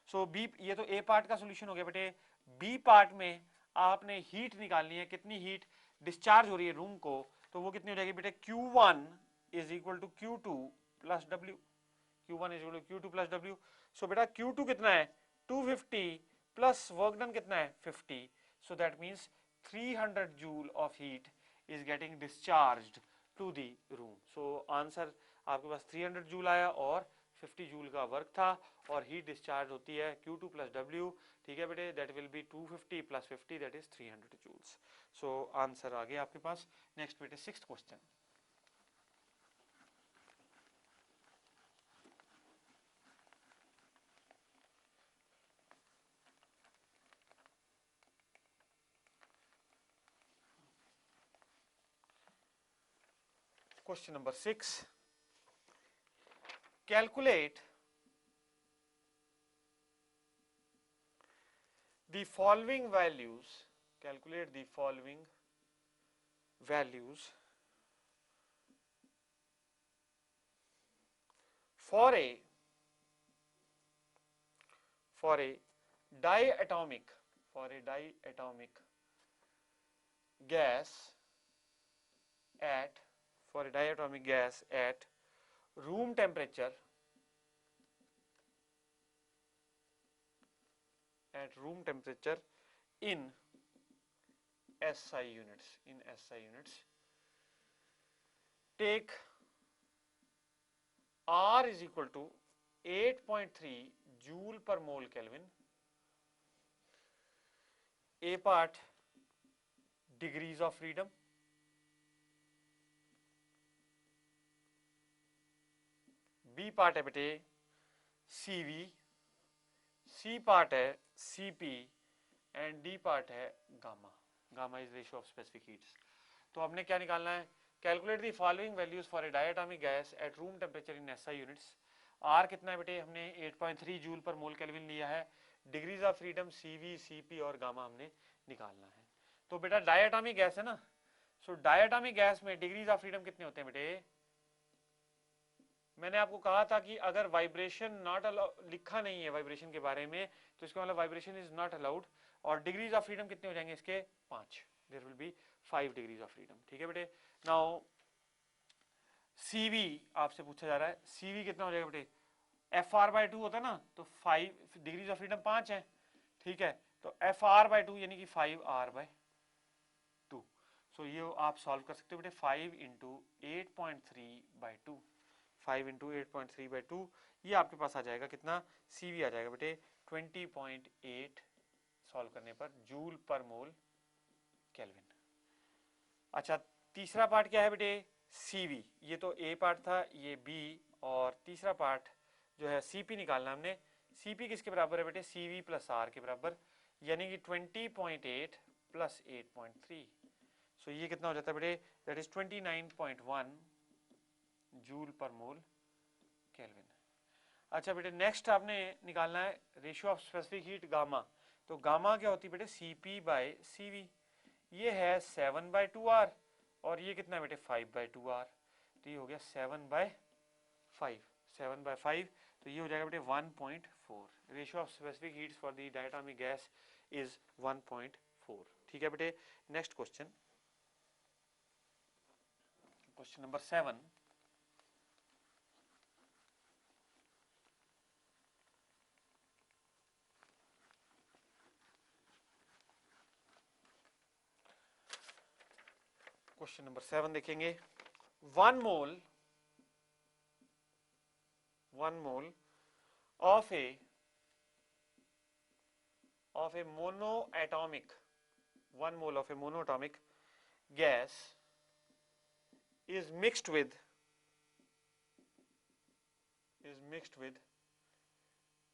सो बी, ये तो ए पार्ट का सोल्यूशन हो गया बेटे. बी पार्ट में आपने हीट निकालनी है, कितनी हीट डिस्चार्ज हो रही है रूम को, तो वो कितनी हो जाएगी बेटे Q1 is equal to Q2 plus W. Q1 is equal to Q2 plus W. सो बेटा Q2 कितना है 250 प्लस वर्क डन कितना है 50. So that means 300 joule of heat is getting discharged to the room. So answer आपके पास 300 joule आया और 50 जूल का वर्क था और हीट डिस्चार्ज होती है Q2 प्लस W. ठीक है बेटे that will be 250 plus 50 that is 300 joules. So answer आ गया आपके पास. नेक्स्ट बेटे 6th question. Question number 6. Calculate the following values. Calculate the following values for a diatomic gas at room temperature in SI units. Take R is equal to 8.3 joule per mole Kelvin. A part degrees of freedom, B part है बेटे CV, C part है CP and D part है gamma is ratio of specific heats. तो हमने क्या निकालना है calculate the following values for a diatomic gas at room temperature in SI units. R कितना है बेटे हमने 8.3 जूल पर मोल केल्विन लिया है. Degrees of freedom CV, CP और गामा हमने निकालना है. तो बेटा डायटोमिक गैस है ना. सो डायटोमिक गैस में डिग्रीज ऑफ फ्रीडम कितने होते हैं बेटे. मैंने आपको कहा था कि अगर वाइब्रेशन नॉट अलाउड लिखा नहीं है वाइब्रेशन के बारे में तो इसका मतलब वाइब्रेशन इज नॉट अलाउड. और डिग्रीज ऑफ फ्रीडम कितने हो जाएंगे इसके 5. There will be 5 degrees of freedom. ठीक है बेटे. नाउ CV आपसे पूछा जा रहा है CV कितना हो जाएगा बेटे FR/2 होता है ना तो 5 डिग्रीज ऑफ फ्रीडम 5 है. ठीक है तो FR/2 यानी कि 5R/2. सो ये आप सॉल्व कर सकते हो बेटे 5 इंटू 8.3/2 5 इंटू 8.3/2 ये आपके पास आ जाएगा कितना CV आ जाएगा बेटे 20.8 सॉल्व करने पर जूल पर मोल केल्विन. अच्छा तीसरा पार्ट क्या है बेटे CV. ये तो A पार्ट था ये B और तीसरा पार्ट जो है Cp निकालना हमने। Cp किसके बराबर है बेटे, Cv प्लस R के बराबर, यानी कि 20.8 प्लस 8.3। सो ये कितना हो जाता है बेटे, that is 29.1 joule per mole kelvin. अच्छा बेटे नेक्स्ट आपने निकालना है ratio of specific heat gamma. तो गामा क्या होती है बेटे, Cp बाय Cv। ये है 7/2R और ये कितना है बेटे 5/2R। तो ये हो गया 7/5, 7/5। तो ये हो जाएगा बेटे 1.4। Ratio of specific heats for the diatomic gas is 1.4। ठीक है बेटे। Next question, question number 7। Question number 7 देखेंगे। 1 मोल of a monoatomic 1 mole of a monoatomic gas is mixed with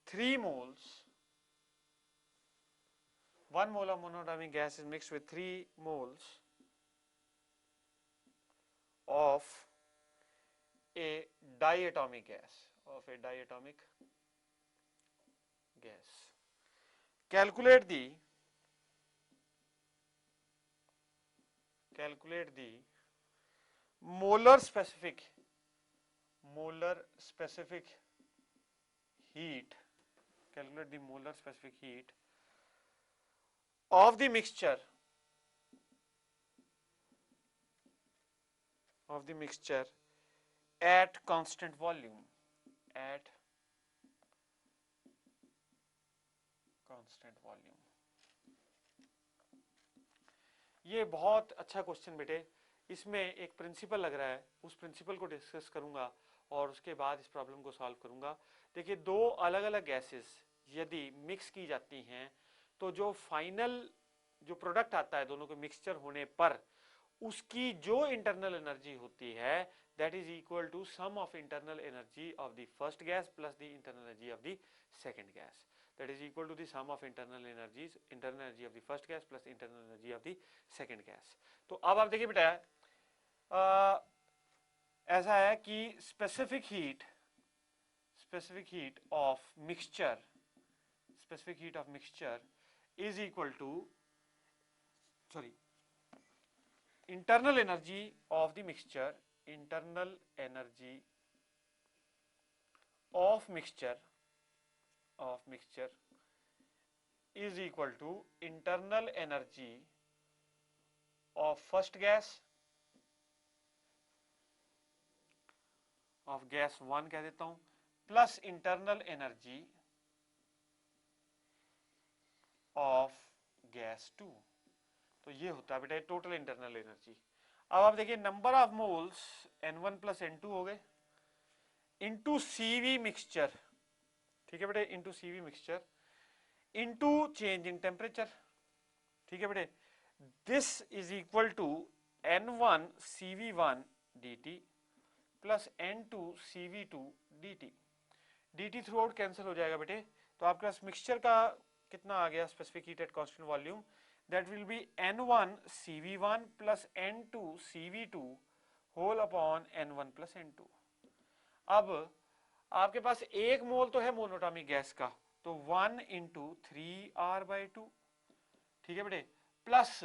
3 moles. 1 mole of monoatomic gas is mixed with 3 moles of a diatomic gas. Calculate the molar specific heat. Calculate the molar specific heat of the mixture at constant volume. ये बहुत अच्छा question बेटे। इसमें एक principal लग रहा है, उस प्रिंसिपल को डिस्कस करूंगा और उसके बाद इस प्रॉब्लम को सॉल्व करूंगा। देखिए दो अलग अलग गैसेस यदि मिक्स की जाती हैं तो जो फाइनल जो प्रोडक्ट आता है दोनों के मिक्सचर होने पर उसकी जो इंटरनल एनर्जी होती है that is equal to sum of internal energy of the first gas plus the internal energy of the second gas. That is equal to the sum of internal energy of the first gas plus internal energy of the second gas. तो अब आप देखिए बेटा ऐसा है कि specific heat of mixture is equal to internal energy of the mixture is equal to internal energy of first gas of gas 1 कह देता हूं plus internal energy of gas 2। तो ये होता है बेटा टोटल इंटरनल एनर्जी। अब आप देखिए number of moles N1 plus N2 हो गए इंटू CV मिक्सचर, ठीक है बेटे, into CV mixture into change in temperature. ठीक है बेटे, this is equal to N1 CV1 dt plus N2 CV2 dt। dt throughout cancel हो जाएगा बेटे। तो आपके पास मिक्सचर का कितना आ गया specific heat at constant volume, that will be N1 CV1 plus N2 CV2 whole upon N1 plus N2। अब आपके पास एक मोल तो है मोनोटॉमिक गैस का, तो 1 इंटू 3R/2, ठीक है बेटे, प्लस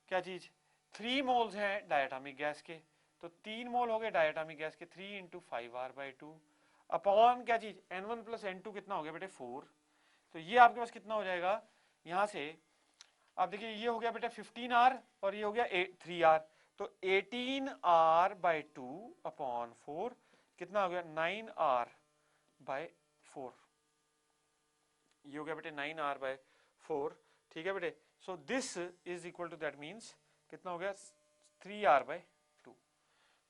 क्या चीज 3 मोल्स हैं डायटोमिक गैस के, तो 3 मोल हो गए डायटोमिक गैस के, 3 इंटू 5R/2 अपॉन क्या चीज N1 प्लस N2 कितना हो गया बेटे 4। तो ये आपके पास कितना हो जाएगा यहां से, आप देखिए ये हो गया बेटा 15R और ये हो गया 3R, तो 18R/2 अपॉन 4 कितना हो गया 9R/4। ये हो गया बेटे 9R/4। ठीक है बेटे, so this is equal to that means कितना हो गया 3R/2।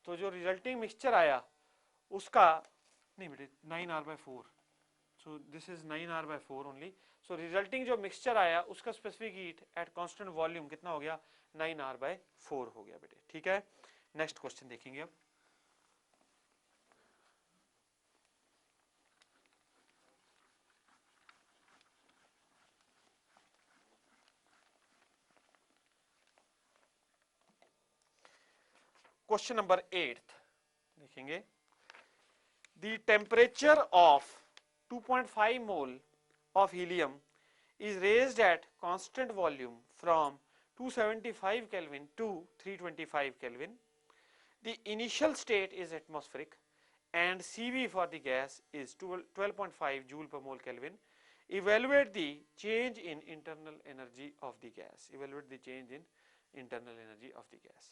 तो जो रिजल्टिंग मिक्सचर आया उसका नहीं बेटे 9R/4, so this is 9R/4 only. So resulting जो मिक्सचर आया उसका specific heat at constant volume कितना हो गया 9R/4 हो गया बेटे। ठीक है, नेक्स्ट क्वेश्चन देखेंगे अब। क्वेश्चन नंबर 8 देखेंगे. The temperature of 2.5 mole of helium is raised at constant volume from 275 Kelvin to 325 Kelvin. The initial state is atmospheric and CV for the gas is 12.5 joule per mole Kelvin. Evaluate the change in internal energy of the gas. Evaluate the change in internal energy of the gas.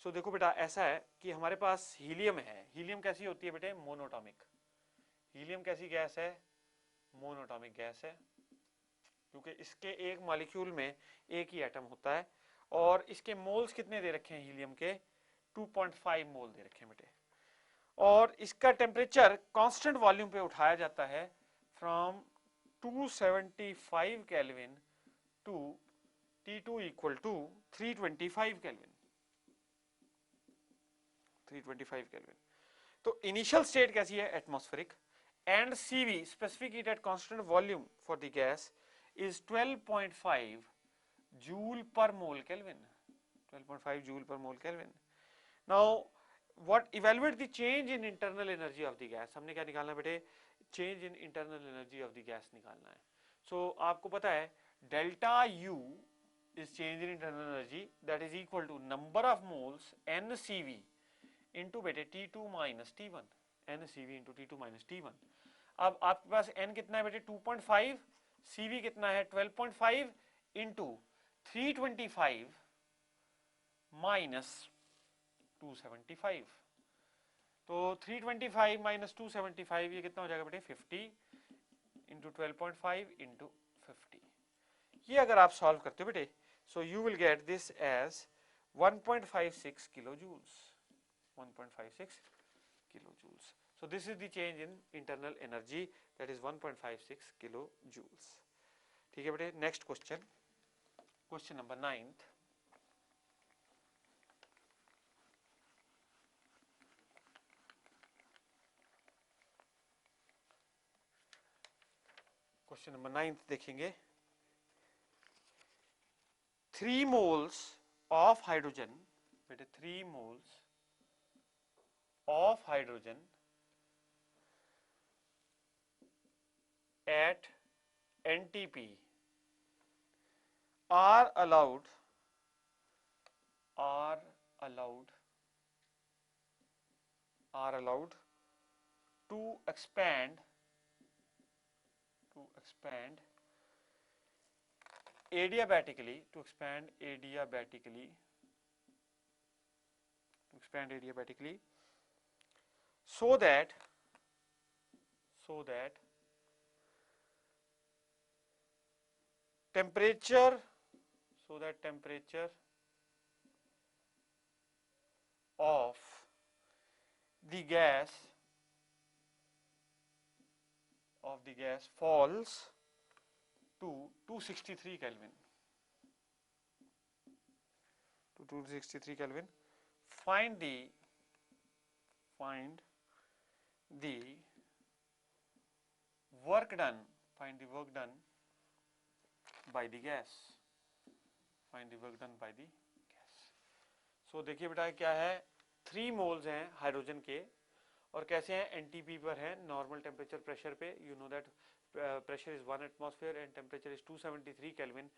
So देखो बेटा ऐसा है कि हमारे पास helium है. Helium कैसी होती है बेटे? मोनोटॉमिक. हीलियम कैसी गैस है? मोनोटॉमिक गैस है, क्योंकि इसके एक मॉलिक्यूल में एक ही एटम होता है. और इसके मोल्स कितने दे रखे हैं हीलियम के? 2.5 मोल दे रखे हैं बेटे. और इसका टेम्परेचर कांस्टेंट वॉल्यूम पे उठाया जाता है from 275 kelvin to T2 equal to 325 kelvin. 325 kelvin. तो इनिशियल स्टेट कैसी है? Atmospheric. And CV specific heat at constant volume for the gas is 12.5 joule per mole kelvin. 12.5 joule per mole kelvin. Now what evaluate the change in internal energy of the gas. हमने क्या निकालना बेटे? Change in internal energy of the gas निकालना है. So आपको पता है delta U is change in internal energy, that is equal to number of moles NCV into बेटे T2 minus T1. NCV into T2 minus T1. अब आपके पास N कितना है बेटे? 2.5. CV कितना है? 12.5 into 325 minus 275. तो 325 minus 275 ये कितना हो जाएगा बेटे? 50 into 12.5 into 50. ये अगर आप सॉल्व करते हो बेटे, so you will get this as 1.56 kilojoules. 1.56 kilojoules. So this is the change in internal energy, that is 1.56 kilojoules. ठीक है बेटे. Next question, question number 9. Question number 9 देखेंगे. 3 moles of hydrogen, बेटे 3 moles of hydrogen at NTP are allowed to expand adiabatically, so that temperature of the gas falls to 263 Kelvin. To 263 Kelvin. Find the work done. Find the work done by the gas. Find the work done by the gas. So देखिए बेटा क्या है? 3 moles हैं hydrogen के, और कैसे हैं? NTP पर है, नॉर्मल टेम्परेचर प्रेशर पे. You know that pressure is 1 atmosphere and temperature is 273 Kelvin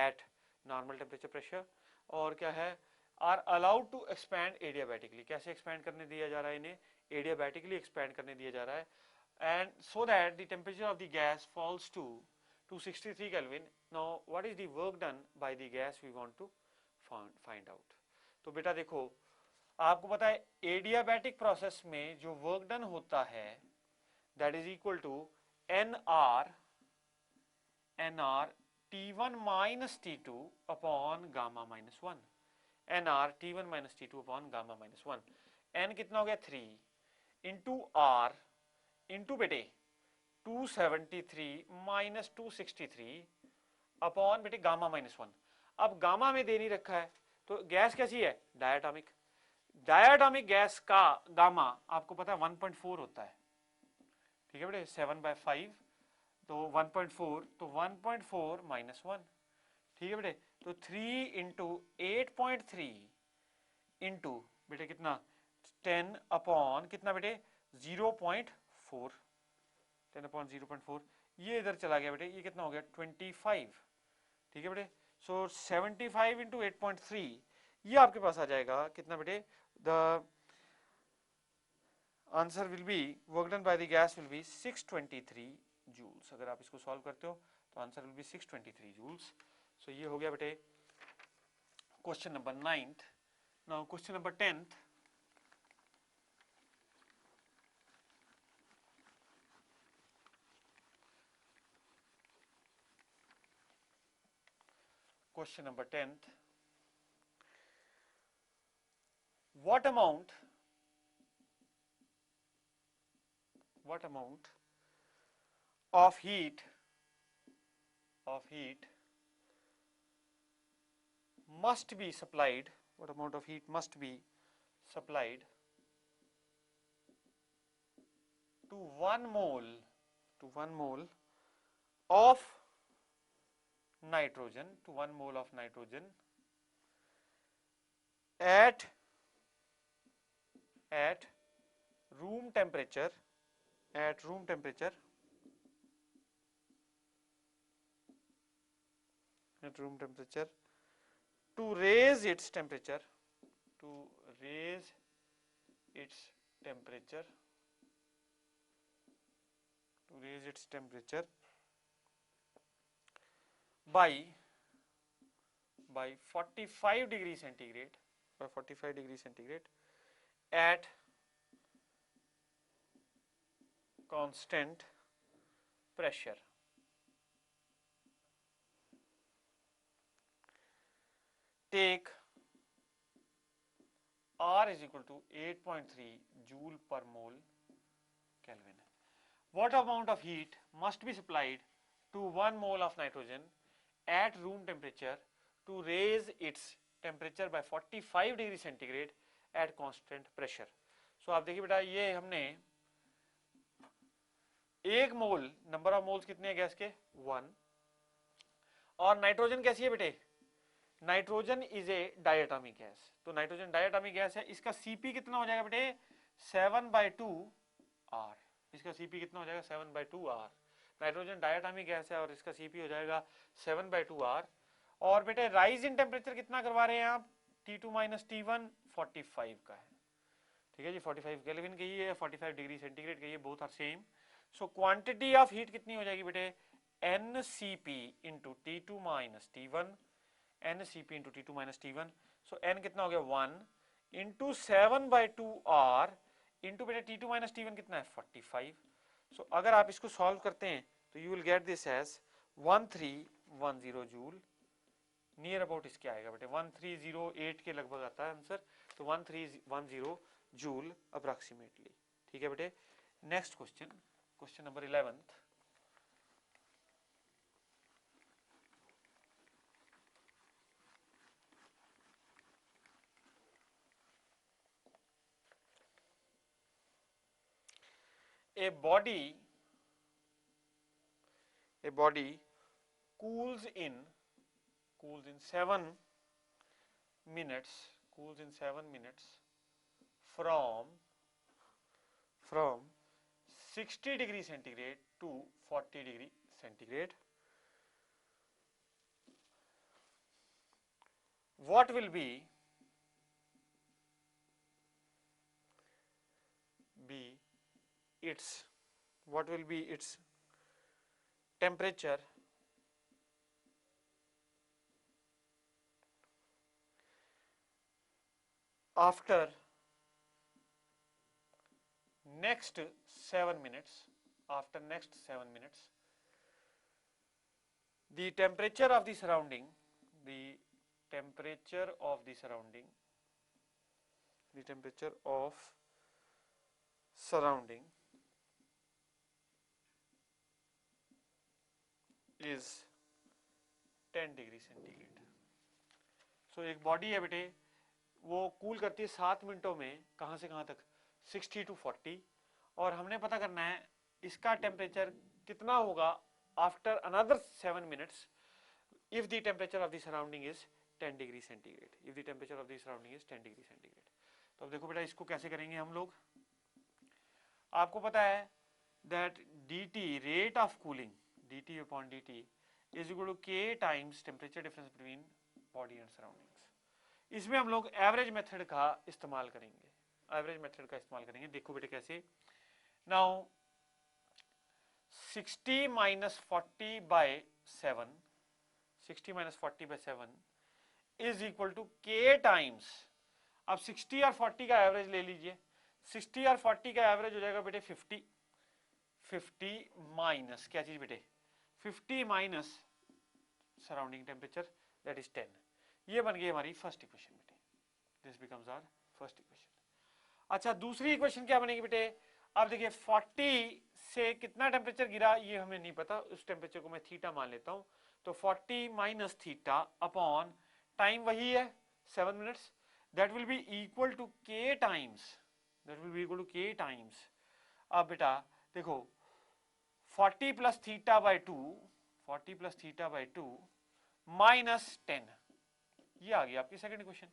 at normal temperature pressure. और क्या है? are allowed to expand adiabatically. कैसे expand करने दिया जा रहा है इन्हें? adiabatically expand करने दिया जा रहा है, and so that the temperature of the gas falls to 263 Kelvin. Now what is the work done by the gas we want to find out. तो बेटा देखो, आपको पता है एडियाबैटिक प्रोसेस में जो वर्क डन होता है that is equal to NR T1 minus T2 upon gamma minus 1. NR T1 minus T2 upon gamma minus 1. N कितना हो गया? 3 into R into बेटे 273 minus 263 अपॉन बेटे गामा माइनस 1. अब गामा में दे नहीं रखा है, तो गैस कैसी है? डायटोमिक. डायटोमिक गैस का गामा आपको पता है 1.4 होता है. ठीक है बेटे, 7/5 तो 1.4, तो 1.4 माइनस 1. ठीक है बेटे, तो 3 इंटू 8.3 इंटू बेटे कितना 10 अपॉन कितना बेटे 0.4, 10 अपॉन 0.4, ये इधर चला गया बेटे, ये कितना हो गया 25, ठीक है बेटे। सो 75 इंटू 8.3, ये आपके पास आ जाएगा कितना बेटे, the answer will be work done by the gas will be 623 joules. अगर आप इसको सॉल्व करते हो तो answer will be 623 joules. So ये हो गया बेटे question number 9th। Now question number 10th, question number 10th, what amount of heat must be supplied, what amount of heat must be supplied to 1 mole of nitrogen, at room temperature, to raise its temperature by 45 degrees centigrade, at constant pressure. Take R is equal to 8.3 joule per mole Kelvin. What amount of heat must be supplied to 1 mole of nitrogen at room temperature to raise its temperature by 45 degree centigrade at constant pressure? So आप देखिए बेटा, ये हमने एक मोल, number of moles कितने हैं gas के 1, और नाइट्रोजन कैसी है बेटे, nitrogen is a diatomic gas, तो नाइट्रोजन डायटोमिक गैस है, इसका सीपी कितना हो जाएगा बेटे 7/2 R, इसका सीपी कितना हो जाएगा 7/2 R। नाइट्रोजन डायटोमिक गैस है और इसका सीपी हो जाएगा 7/2 R। और बेटे राइज इन टेम्परेचर कितना करवा रहे हैं आप, T2 - T1 45 का है, ठीक है जी, 45 केल्विन की है, 45 डिग्री सेंटीग्रेड की है, both are same. So quantity of heat कितनी हो जाएगी बेटे NCP into T2 - T1, NCP into T2 - T1। So N कितना हो गया 1 इंटू 7/2 R इंटू बेटे T2 - T1 कितना है 45। सो अगर आप इसको सॉल्व करते हैं तो you will get this as 1310 joule, near about इसके आएगा बेटे 1308 के लगभग आता है आंसर, तो 1310 जूल अप्रोक्सीमेटली, ठीक है बेटे। Next question, question number 11th, a body cools in 7 minutes from 60 degree centigrade to 40 degree centigrade. What will be its temperature after next 7 minutes, the temperature of the surrounding is 10 degree centigrade. So एक body है बेटे, वो cool करती है 7 मिनटों में, कहां से कहां तक 60 to 40, और हमने पता करना है इसका टेम्परेचर कितना होगा after another 7 minutes if the temperature of the surrounding is 10 degree centigrade, तो अब देखो बेटा इसको कैसे करेंगे हम लोग। आपको पता है that dt rate of cooling dt upon dt is equal to k times temperature difference between body and surroundings. इसमें हम लोग एवरेज मेथड का इस्तेमाल करेंगे, एवरेज मेथड का इस्तेमाल करेंगे। देखो बेटे कैसे, now 60 minus 40 by 7, 60 minus 40 by 7 is equal to k times, अब 60 और 40 का एवरेज ले लीजिए, 60 और 40 का एवरेज हो जाएगा बेटे 50, 50 माइनस क्या चीज बेटे 50 minus surrounding temperature that is 10। ये बन गई हमारी फर्स्ट इक्वेशन बेटे, this becomes our first equation. अच्छा दूसरी इक्वेशन क्या बनेगी बेटे, अब देखिए 40 से कितना टेम्परेचर गिरा ये हमें नहीं पता, उस टेम्परेचर को मैं थीटा मान लेता हूं, तो 40 माइनस थीटा अपॉन टाइम वही है 7 minutes, that will be equal to k times, that will be equal to k times. अब बेटा देखो 40 plus theta by 2, 40 plus theta by 2 minus 10, ये आ गई आपकी सेकंड इक्वेशन।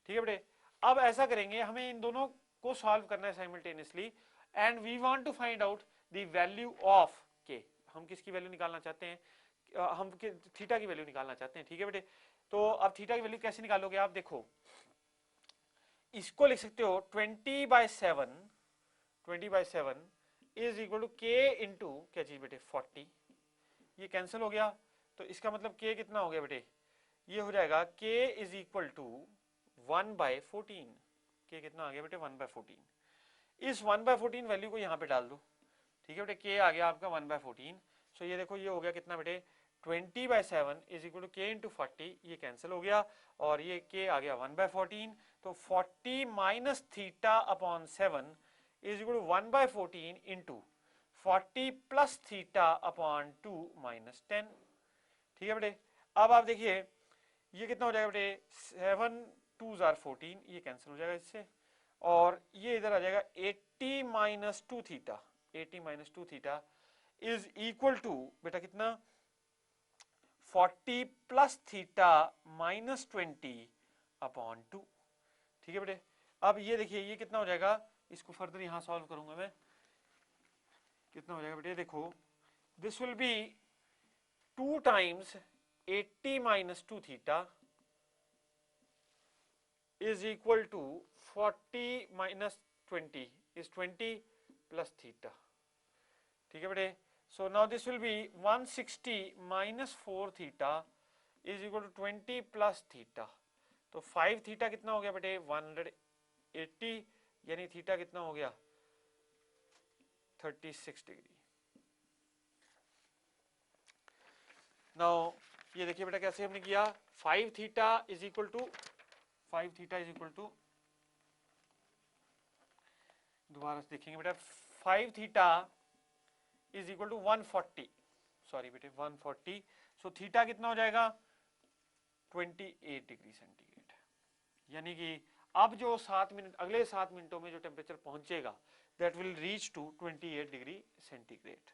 ठीक है बेटे, अब ऐसा करेंगे, हमें इन दोनों को सॉल्व करना है simultaneously and we want to find out the value of k. हम किसकी वैल्यू निकालना चाहते हैं, हम थीटा की वैल्यू निकालना चाहते हैं। ठीक है बेटे, तो अब थीटा की वैल्यू कैसे निकालोगे आप, देखो इसको लिख सकते हो 20 by 7, 20 by 7 is equal to k into क्या चीज बेटे 40, ये कैंसिल हो गया, तो इसका मतलब k कितना हो गया बेटे, ये हो जाएगा k is equal to 1 by 14, k कितना आ गया बेटे 1 बाय 14। इस 1 बाय 14 वैल्यू को यहाँ पे डाल दो। ठीक है बेटे, k आ गया आपका 1 बाय 14, सो ये देखो ये हो गया कितना बेटे 20 by 7 is equal to k into 40, ये कैंसिल हो गया और ये k आ गया 1 बाय 14, तो 40 minus theta upon 7 is equal to 1 by 14 into 40 plus theta upon 2 minus 10। ठीक है बेटे, अब आप देखिए ये कितना हो जाएगा बेटे 7 2 जार 14, ये कैंसिल हो जाएगा इससे, और ये इधर आ जाएगा 80 minus 2 theta, 80 minus 2 theta is equal to बेटा कितना 40 प्लस थीटा माइनस 20 अपॉन 2। ठीक है बेटे, अब ये देखिए ये कितना हो जाएगा, इसको फर्दर यहां सॉल्व करूंगा मैं, कितना हो जाएगा बेटे देखो, this will B 2 times 80 minus 2 theta is equal to 40 minus 20 is 20 plus theta. ठीक है बेटे, so now this will be 160 minus 4 theta is equal to 20 plus theta, तो 5 थीटा कितना हो गया बेटे 180, यानी थीटा कितना हो गया 36 डिग्री। नाउ ये देखिए बेटा कैसे हमने किया, 5 theta is equal to 5 theta is equal to, दोबारा से देखेंगे बेटा 5 theta is equal to 140, sorry बेटे 140, सो थीटा कितना हो जाएगा 28 डिग्री सेंटीग्रेड, यानी कि अब जो 7 मिनट अगले 7 मिनटों में जो टेम्परेचर पहुंचेगा that will reach to 28 degree centigrade.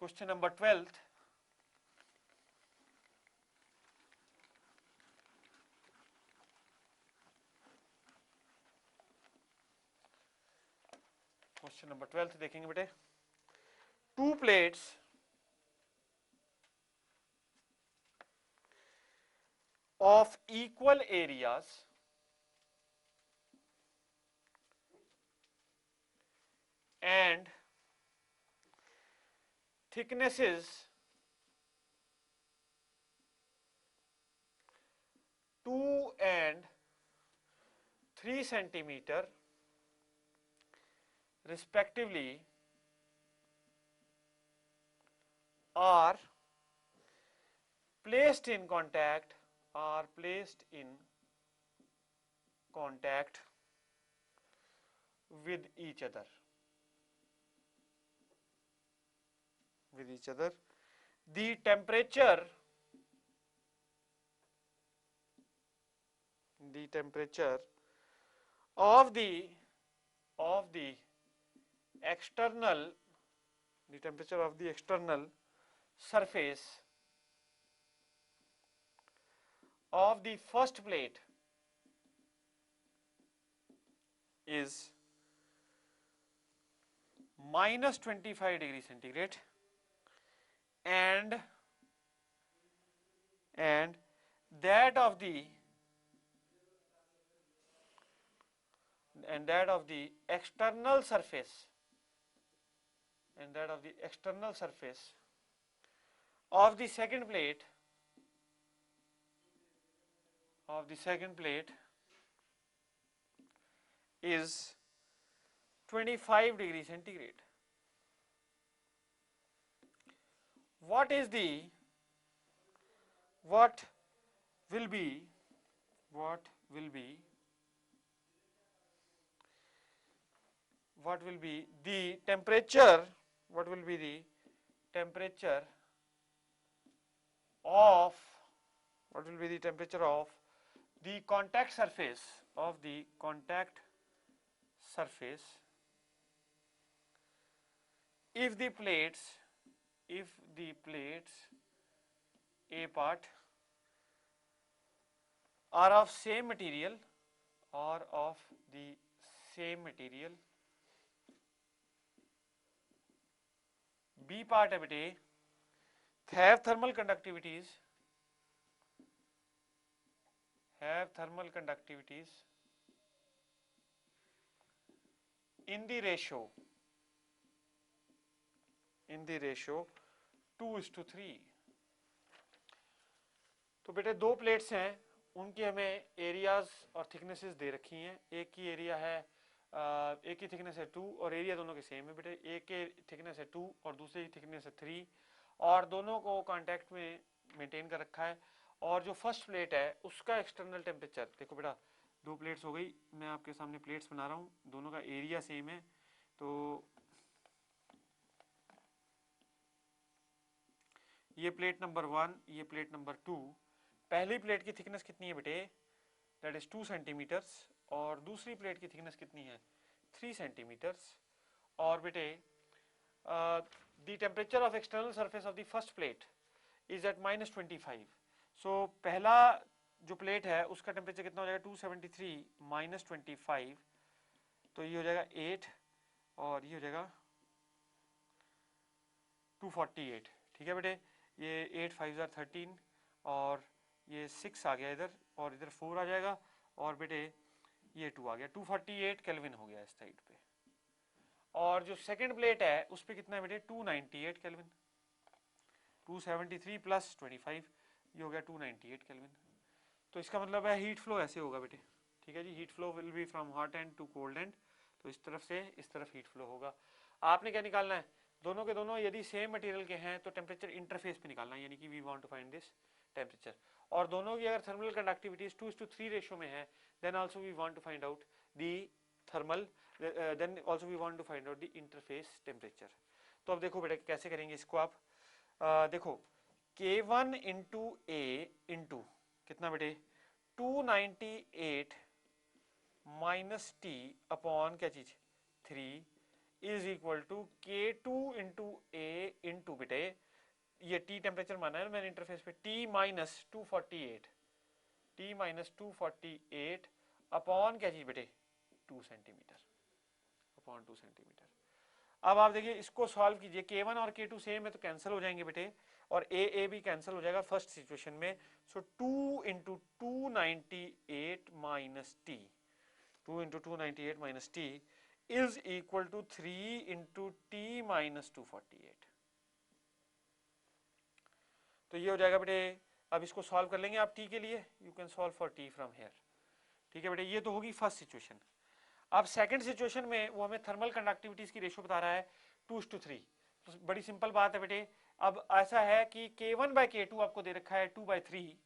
Question number 12th, question number 12th देखेंगे बेटे, 2 plates of equal areas and thicknesses 2 and 3 centimeter respectively are placed in contact with each other, the temperature of the external surface of the first plate is minus 25 degree centigrade and that of the external surface of the second plate is 25 degree centigrade. What will be the temperature, of the contact surface if the plates A part are of same material B part है बेटे have thermal conductivities in the ratio 2:3. तो बेटे दो plates हैं, उनकी हमें areas और thicknesses दे रखी हैं. एक की एरिया है एक की थिकनेस है 2 और एरिया दोनों के सेम है बेटे. एक के थिकनेस है 2 और दूसरे की थिकनेस है 3 और दोनों को कांटेक्ट में मेंटेन कर रखा है. और जो फर्स्ट प्लेट है उसका एक्सटर्नल टेम्परेचर देखो बेटा, दो प्लेट्स हो गई, मैं आपके सामने प्लेट्स बना रहा हूँ, दोनों का एरिया सेम है. तो ये प्लेट नंबर 1, ये प्लेट नंबर 2. पहली प्लेट की थिकनेस कितनी है बेटे, दैट इज 2 सेंटीमीटर्स और दूसरी प्लेट की थिकनेस कितनी है 3 सेंटीमीटर्स. और बेटे the temperature of external surface of the first plate is at -25. So पहला जो प्लेट है उसका टेम्परेचर कितना हो जाएगा 273 माइनस 25, तो ये हो जाएगा 8 और ये हो जाएगा 248. ठीक है बेटे, ये 8 5 13 और ये 6 आ गया इधर और इधर 4 आ जाएगा और बेटे ये 2 आ गया, 248 केल्विन हो गया इस साइड पे. और जो सेकंड प्लेट है उस पे कितना है बेटे 298 केल्विन. 273 प्लस 25 ये हो गया 298 केल्विन. तो इसका मतलब है हीट फ्लो ऐसे होगा बेटे. ठीक है जी, heat flow will be from hot end to cold end. तो इस तरफ से इस तरफ हीट फ्लो होगा. आपने क्या निकालना है, दोनों के दोनों यदि सेम मटेरियल के हैं तो टेम्परेचर इंटरफेस पे निकालना है, यानी कि we want to find this temperature. और दोनों की अगर थर्मल कंडक्टिविटी 2:3 रेशो में है then also we want to find out the thermal, then also we want to find out the interface temperature. तो अब देखो बेटा कैसे करेंगे इसको आप. देखो K1 इंटू ए इंटू कितना बेटे 298 माइनस टी अपॉन क्या चीज 3 is equal to K2 into a into बेटे ये टी टेम्परेचर माना है मैंने इंटरफेस पे, T माइनस 248 अपॉन क्या चीज बेटे 2 सेंटीमीटर अपॉन 2 सेंटीमीटर. अब आप देखिए इसको सॉल्व कीजिए, K1 और K2 सेम है तो कैंसिल हो जाएंगे बेटे और ए भी कैंसिल हो जाएगा फर्स्ट सिचुएशन में. So 2 into 298 minus t 2 into 298 minus t is equal to 3 into t minus 248. तो ये हो जाएगा बेटे. अब इसको सॉल्व कर लेंगे आप टी के लिए, you can solve for T from here. ठीक है बेटे, ये तो होगी फर्स्ट सिचुएशन. अब सेकंड सिचुएशन में वो हमें थर्मल कंडक्टिविटीज की रेशो बता रहा है 2:3. तो बड़ी सिंपल बात है बेटे. अब ऐसा है कि K1/K2 आपको दे रखा है 2/3,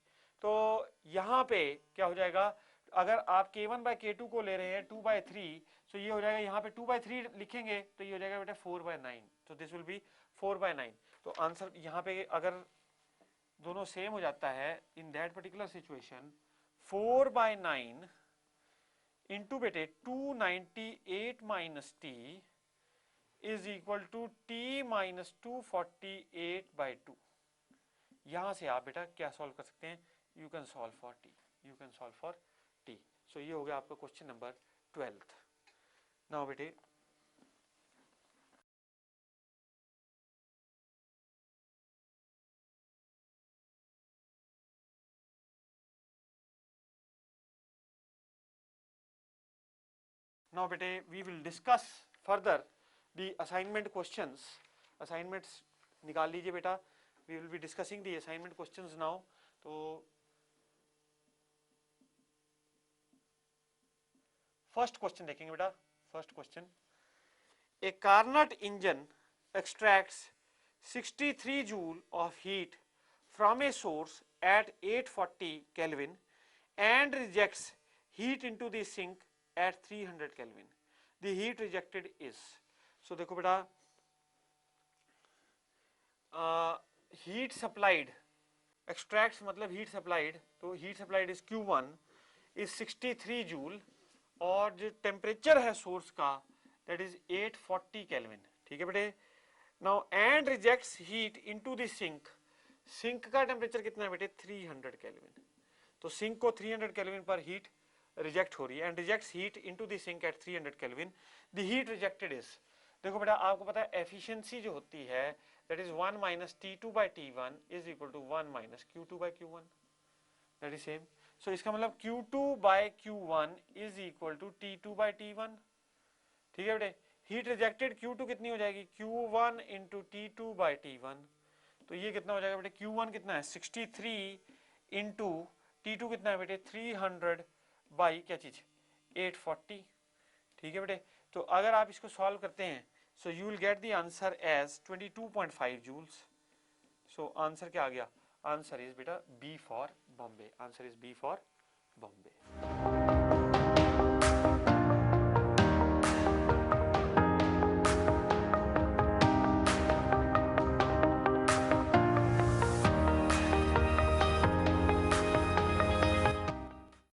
तो यहाँ पे क्या हो जाएगा, अगर आप K1/K2 को ले रहे हैं 2/3, तो ये हो जाएगा यहाँ पे 2/3 लिखेंगे तो ये हो जाएगा बेटा 4/9. तो दिस विल बी 4/9. तो आंसर यहाँ पे अगर दोनों सेम हो जाता है in that particular situation 4/9 into बेटे 298 minus t is equal to t minus 248/2. यहां से आप बेटा क्या सॉल्व कर सकते हैं, you can solve for T. So ये हो गया आपका क्वेश्चन नंबर 12. नाउ बेटे we will discuss further the assignment questions. Assignments निकाल लीजिए बेटा. We will be discussing the assignment questions now. तो first question देखेंगे बेटा. First question. A Carnot engine extracts 63 joule of heat from a source at 840 Kelvin and rejects heat into the sink at 300 Kelvin. The heat rejected is. So देखो बेटा, heat supplied, extracts मतलब heat supplied, तो heat supplied is Q1 is 63 joule और जो temperature है source का that is 840 Kelvin. ठीक है बेटे. Now and rejects heat into the sink. Sink का टेम्परेचर कितना है बेटे 300 Kelvin. तो सिंक को 300 Kelvin पर हीट रिजेक्ट हो रही है and rejects heat into the sink at 300 Kelvin. The heat rejected is, देखो बेटा आपको पता है एफिशिएंसी जो होती है that is 1 minus T2 by T1 is equal to 1 minus Q2 by Q1. That is same. So इसका मतलब Q2 by Q1 is equal to T2 by T1. ठीक है बेटे. हीट रिजेक्टेड Q2 कितनी हो जाएगी Q1 into T2 by T1. तो ये कितना हो जाएगा बेटे Q1 कितना है 63 इंटू T2 कितना है बेटे 300 बाई क्या चीज 840. ठीक है बेटे. तो अगर आप इसको सॉल्व करते हैं so you will get the answer as 22.5 joules. So answer क्या आ गया, आंसर इज बेटा B for Bombay. Answer is B for Bombay.